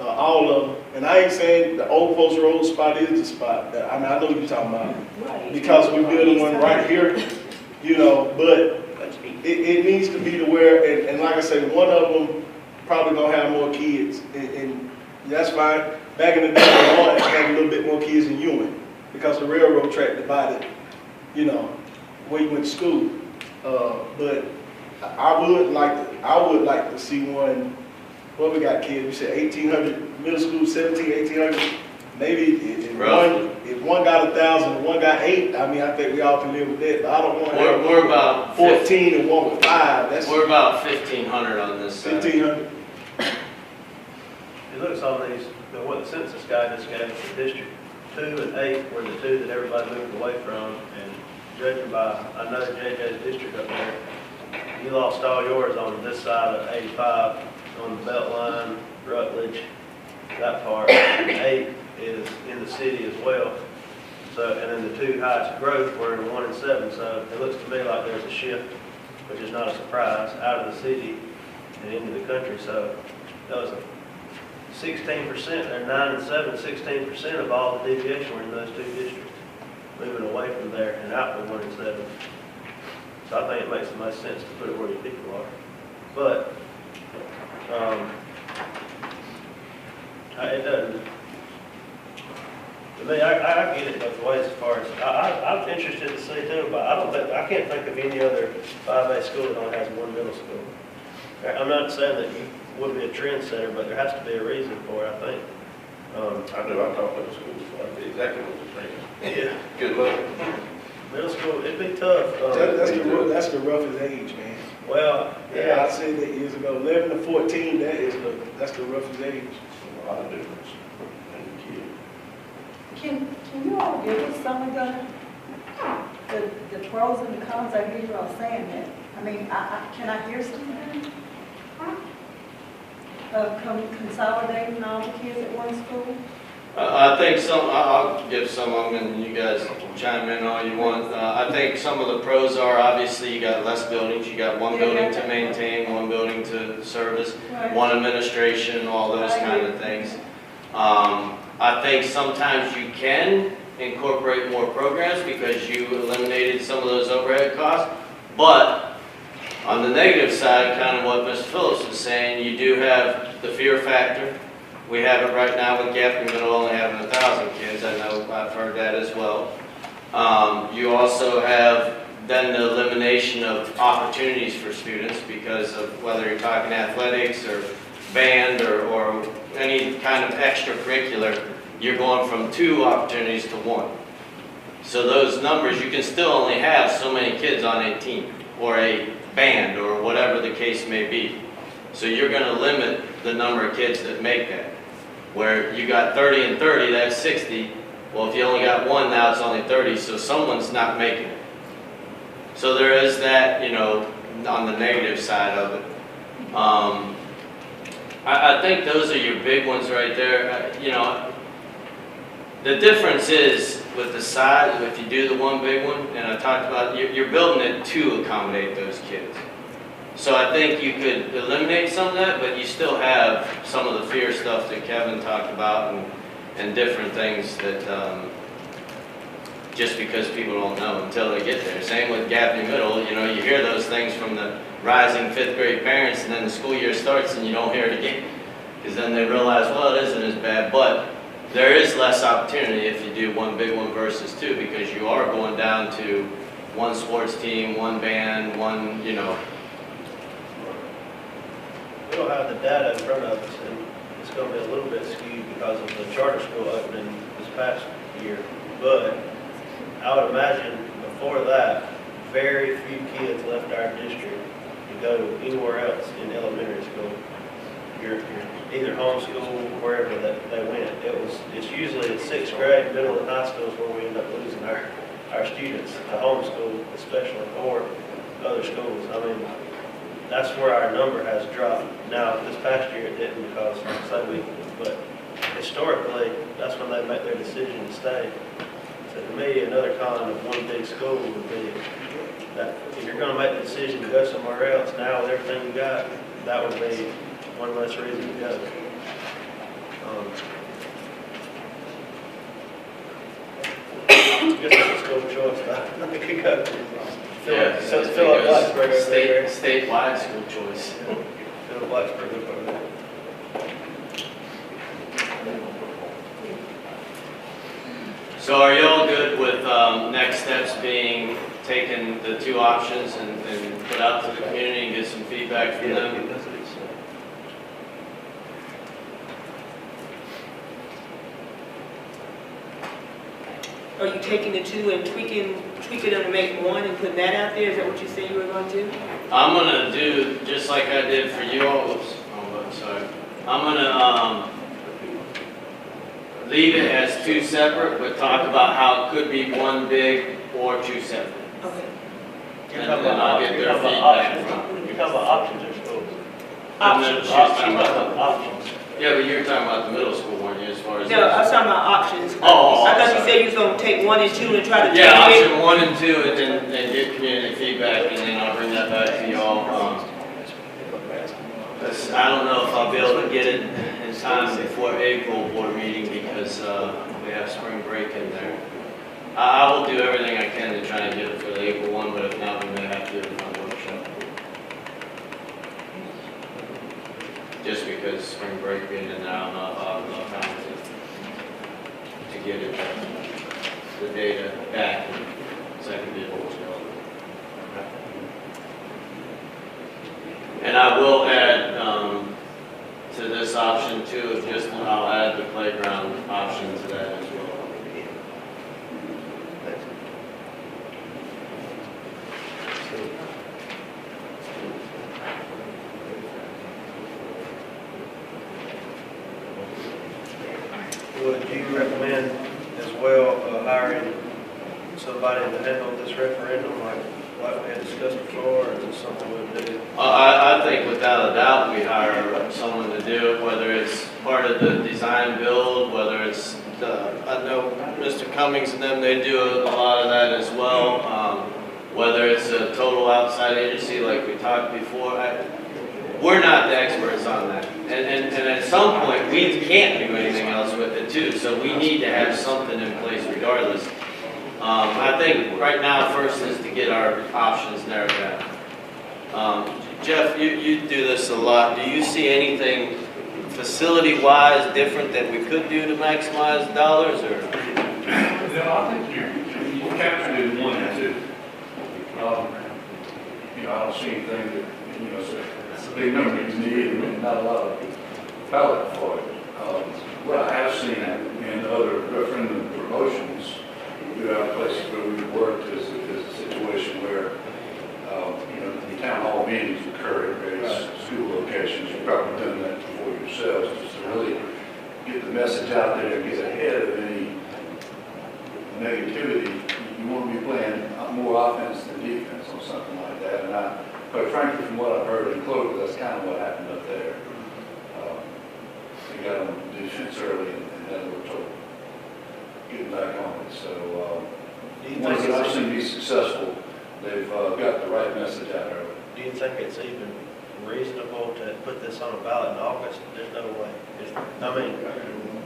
S2: all of them. And I ain't saying the Old Post Road spot is the spot. I mean, I know what you're talking about.
S7: Right.
S2: Because we're building one right here, you know, but it needs to be to where, and like I say, one of them probably gonna have more kids, and that's fine. Back in the day, Lawrence had a little bit more kids than Ewing, because the railroad track divided, you know, where you went to school. But I would like to see one. What we got, kids? We said 1,800 middle school, 1,800. Maybe if one got 1,000 and one got 8, I mean, I think we all can live with that. But I don't want to have
S5: We're about
S2: 14 and one with 5.
S5: We're about 1,500 on this side.
S2: 1,500.
S1: It looks on these, what the census guy just gave us, the District 2 and 8 were the 2 that everybody moved away from, and judging by another JJ's district up there, you lost all yours on this side of 85, on the Beltline, Rutledge, that part. And 8 is in the city as well. So, and then the 2 highest growth were in 1 and 7, so it looks to me like there's a shift, which is not a surprise, out of the city and into the country. So that was a 16%, they're 9 and 7, 16% of all the deviation were in those 2 districts, moving away from there and out to 1 and 7. So I think it makes the most sense to put it where your people are. But it doesn't. To me, I get it both ways as far as I'm interested to see too, but I can't think of any other 5A school that only has 1 middle school. I'm not saying that you would be a trendsetter, but there has to be a reason for it, I think.
S11: I know, I talked to the schools, so I see exactly what you're saying.
S1: Yeah.
S11: Good luck.
S1: Middle school, it'd be tough.
S2: That's the roughest age, man.
S1: Well,
S2: Yeah, I said that years ago. 11 to 14, that's the roughest age.
S11: A lot of difference in the kid.
S12: Can you all give us some of the pros and the cons? I hear you all saying that. I mean, can I hear something? Consolidating all the kids at one school?
S5: I think I'll give some of them and you guys chime in all you want. I think some of the pros are, obviously, you got less buildings. You got 1 building to maintain, 1 building to service,
S12: Right.
S5: 1 administration, all those kind of things. I think sometimes you can incorporate more programs because you eliminated some of those overhead costs. But on the negative side, kind of what Mr. Phillips is saying, you do have the fear factor. We have it right now with Gaffneyville only having 1,000 kids. I know I've heard that as well. You also have then the elimination of opportunities for students because of whether you're talking athletics or band or any kind of extracurricular, you're going from 2 opportunities to 1. So those numbers, you can still only have so many kids on a team or a band or whatever the case may be. So you're going to limit the number of kids that make that. Where you got 30 and 30, that's 60. Well, if you only got 1, now it's only 30, so someone's not making it. So there is that, you know, on the negative side of it. I think those are your big ones right there. You know, the difference is with the size, if you do the one big one, and I talked about, you're building it to accommodate those kids. So I think you could eliminate some of that, but you still have some of the fear stuff that Kevin talked about and different things that just because people don't know until they get there. Same with Gaffney Middle, you know, you hear those things from the rising fifth grade parents, and then the school year starts and you don't hear it again. Because then they realize, well, it isn't as bad, but there is less opportunity if you do one big one versus two, because you are going down to one sports team, one band, one, you know.
S1: We don't have the data in front of us, and it's going to be a little bit skewed because of the charter school opening this past year. But I would imagine before that, very few kids left our district to go anywhere else in elementary school. You're either homeschool, wherever that they went. It's usually in sixth grade, middle and high schools where we end up losing our students to homeschool, especially, or other schools. I mean, that's where our number has dropped. Now, this past year it didn't because, like I say, but historically, that's when they make their decision to stay. So to me, another con of one big school would be that if you're going to make the decision to go somewhere else, now with everything you got, that would be one less reason to go. I guess it's a school choice, though. I could go. Fill up Blacksburg over there.
S5: Statewide school choice.
S1: Fill up Blacksburg over there.
S5: So are y'all good with next steps being taking the two options and put out to the community and get some feedback from them?
S7: Are you taking the two and tweaking them to make one and putting that out there? Is that what you said you were going to do?
S5: I'm gonna do just like I did for you all. Oops, sorry. I'm gonna leave it as two separate, but talk about how it could be one big or two separate.
S7: Okay.
S5: And then I'll get their feedback from.
S1: You're talking about options or schools?
S7: Options.
S1: Options.
S5: Yeah, but you were talking about the middle school, weren't you, as far as?
S7: No, I was talking about options.
S5: Oh,
S7: I thought you said you was going to take 1 and 2 and try to
S5: yeah,
S7: change it.
S5: option 1 and 2, and then get community feedback, and then I'll bring that back to y'all. I don't know if I'll be able to get it in time before April board meeting because we have spring break in there. I will do everything I can to try and get it for the April one, but if not, we may have to do it on a workshop. Just because spring break being in there, I don't know if I'll have enough time to get it, the data back, so I can be able to go. And I will add to this option too, of just, I'll add the playground option to that as well.
S1: Would you recommend as well hiring somebody to handle this referendum like we had discussed before, or is this something we would do?
S5: I think without a doubt we hire someone to do it, whether it's part of the design build, whether it's I know Mr. Cummings and them, they do a lot of that as well. Whether it's a total outside agency like we talked before, we're not the experts on that. And at some point, we can't do anything else with it too, so we need to have something in place regardless. I think right now, first is to get our options narrowed down. Jeff, you do this a lot. Do you see anything facility-wise different that we could do to maximize dollars, or?
S13: No, I think you captured it in 1 and 2. I don't see anything that, it's a big number you need and not a lot of ballot for it. What I have seen in other referendum promotions, we have places where we've worked is a situation where, the town hall meetings occur at various school locations. You've probably done that before yourselves, just to really get the message out there and get ahead of any negativity. You want to be playing more offense than defense on something like that. And quite frankly, from what I've heard in Clover, that's kind kind of what happened up there. They got on defense early and then we're told getting back on it. So,
S1: Do you
S13: once
S1: think
S13: I've
S1: it's
S13: seen be successful, they've got the right message out early.
S1: Do you think it's even reasonable to put this on a ballot in August? There's no way. I mean,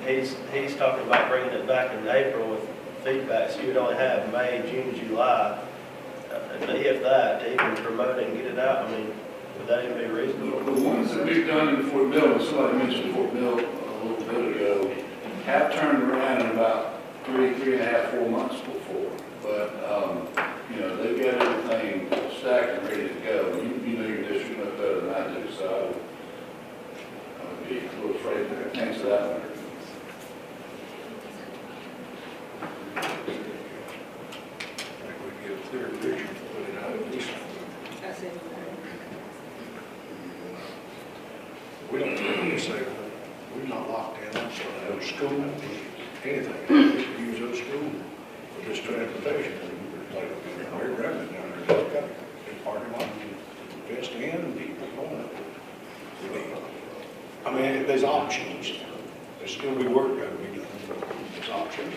S1: he's talking about bringing it back in April with feedback, so you'd only have May, June, July. If that, to even promote it and get it out, I mean, would that even be reasonable?
S13: The ones that we've done in Fort Mill, and somebody mentioned Fort Mill a little bit ago, have turned around in about 3.5, 4 months before. But, you know, they've got everything stacked and ready to go. You know your district much better than I do, so I would be a little afraid to answer that one.
S8: I think we get a clear picture and put it out at least.
S7: That's it.
S8: We don't have to say, we're not locked in on those school, anything. We can use those schools for this transportation. Like, we're grabbing down there, they've got a parking lot, invest in, and people going. I mean, there's options. There's still be work got to be done. There's options.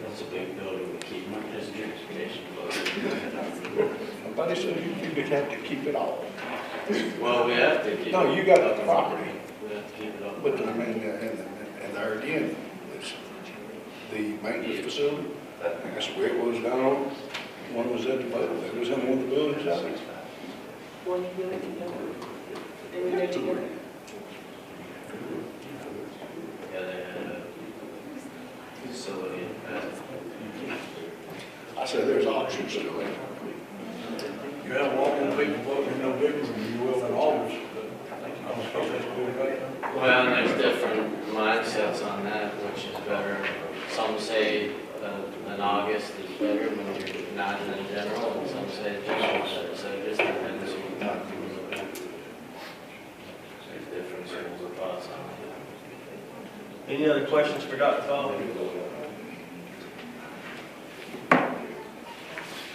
S3: That's a big building to keep this transportation.
S8: Nobody said you have to keep it all.
S5: Well, we have to keep.
S8: No, you got the property.
S5: We have to keep it up.
S8: But I mean, and there again, it's the maintenance facility, that's where it was down. One was at the boat, it was in one of the buildings out there.
S7: One you let together. They were there together.
S5: Yeah, they had a facility in the past.
S8: I said, there's options still there.
S14: You have walking people voting no bigger than you will in August, but I'm supposed to do that.
S5: Well, and there's different mindsets on that, which is better. Some say an August is better when you're not in general, and some say general is better. So it just depends who you talk to. There's different schools of thoughts on it.
S1: Any other questions for Dr. Fall?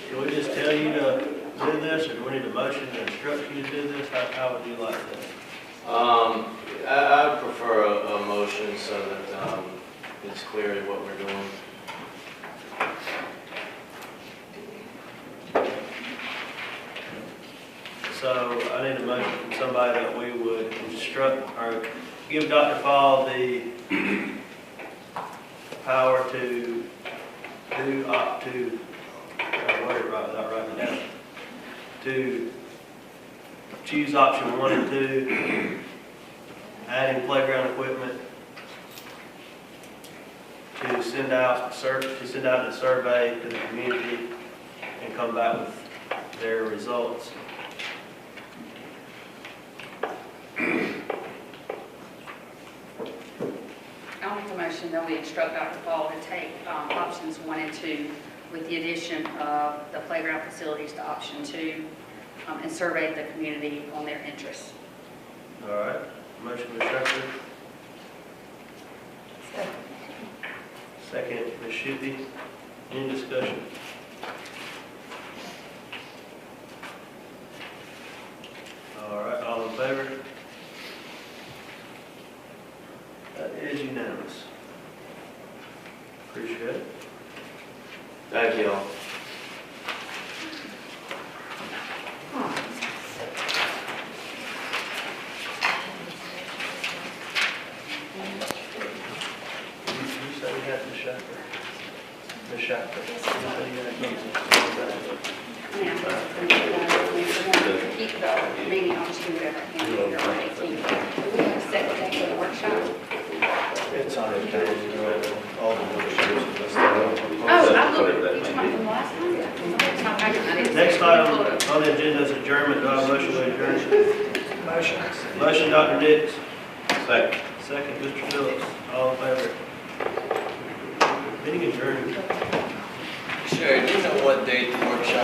S1: Can we just tell you to do this, or do we need a motion to instruct you to do this? How would you like this?
S5: I prefer a motion so that it's clear what we're doing.
S1: So I need a motion from somebody that we would instruct or give Dr. Fall the power to do up to, I'll word it right without writing it down, to choose option 1 and 2, adding playground equipment, to send out a survey to the community and come back with their results.
S4: I'll make a motion that we instruct Dr. Fall to take options 1 and 2 with the addition of the playground facilities to option 2 and survey the community on their interests.
S1: All right, motion, Ms. Shepard. Second, Ms. Shippey. Any discussion? All right, all in favor? That is unanimous. Appreciate it.
S5: Thank you all.
S1: You said we had Ms. Shepard. Ms. Shepard.
S4: Keep the meeting on Tuesday, whatever, and on 18th. Do we have a set date for the workshop?
S1: It's on the calendar, all the workshops.
S4: Oh, I looked at each one from last time. It's not back in that.
S1: Next item on the agenda is adjournment. Do I have a motion to adjourn?
S9: Motion.
S1: Motion, Dr. Nix. Second. Second, Mr. Phillips. All in favor? Meeting adjourned.
S5: Sherry, do you know what date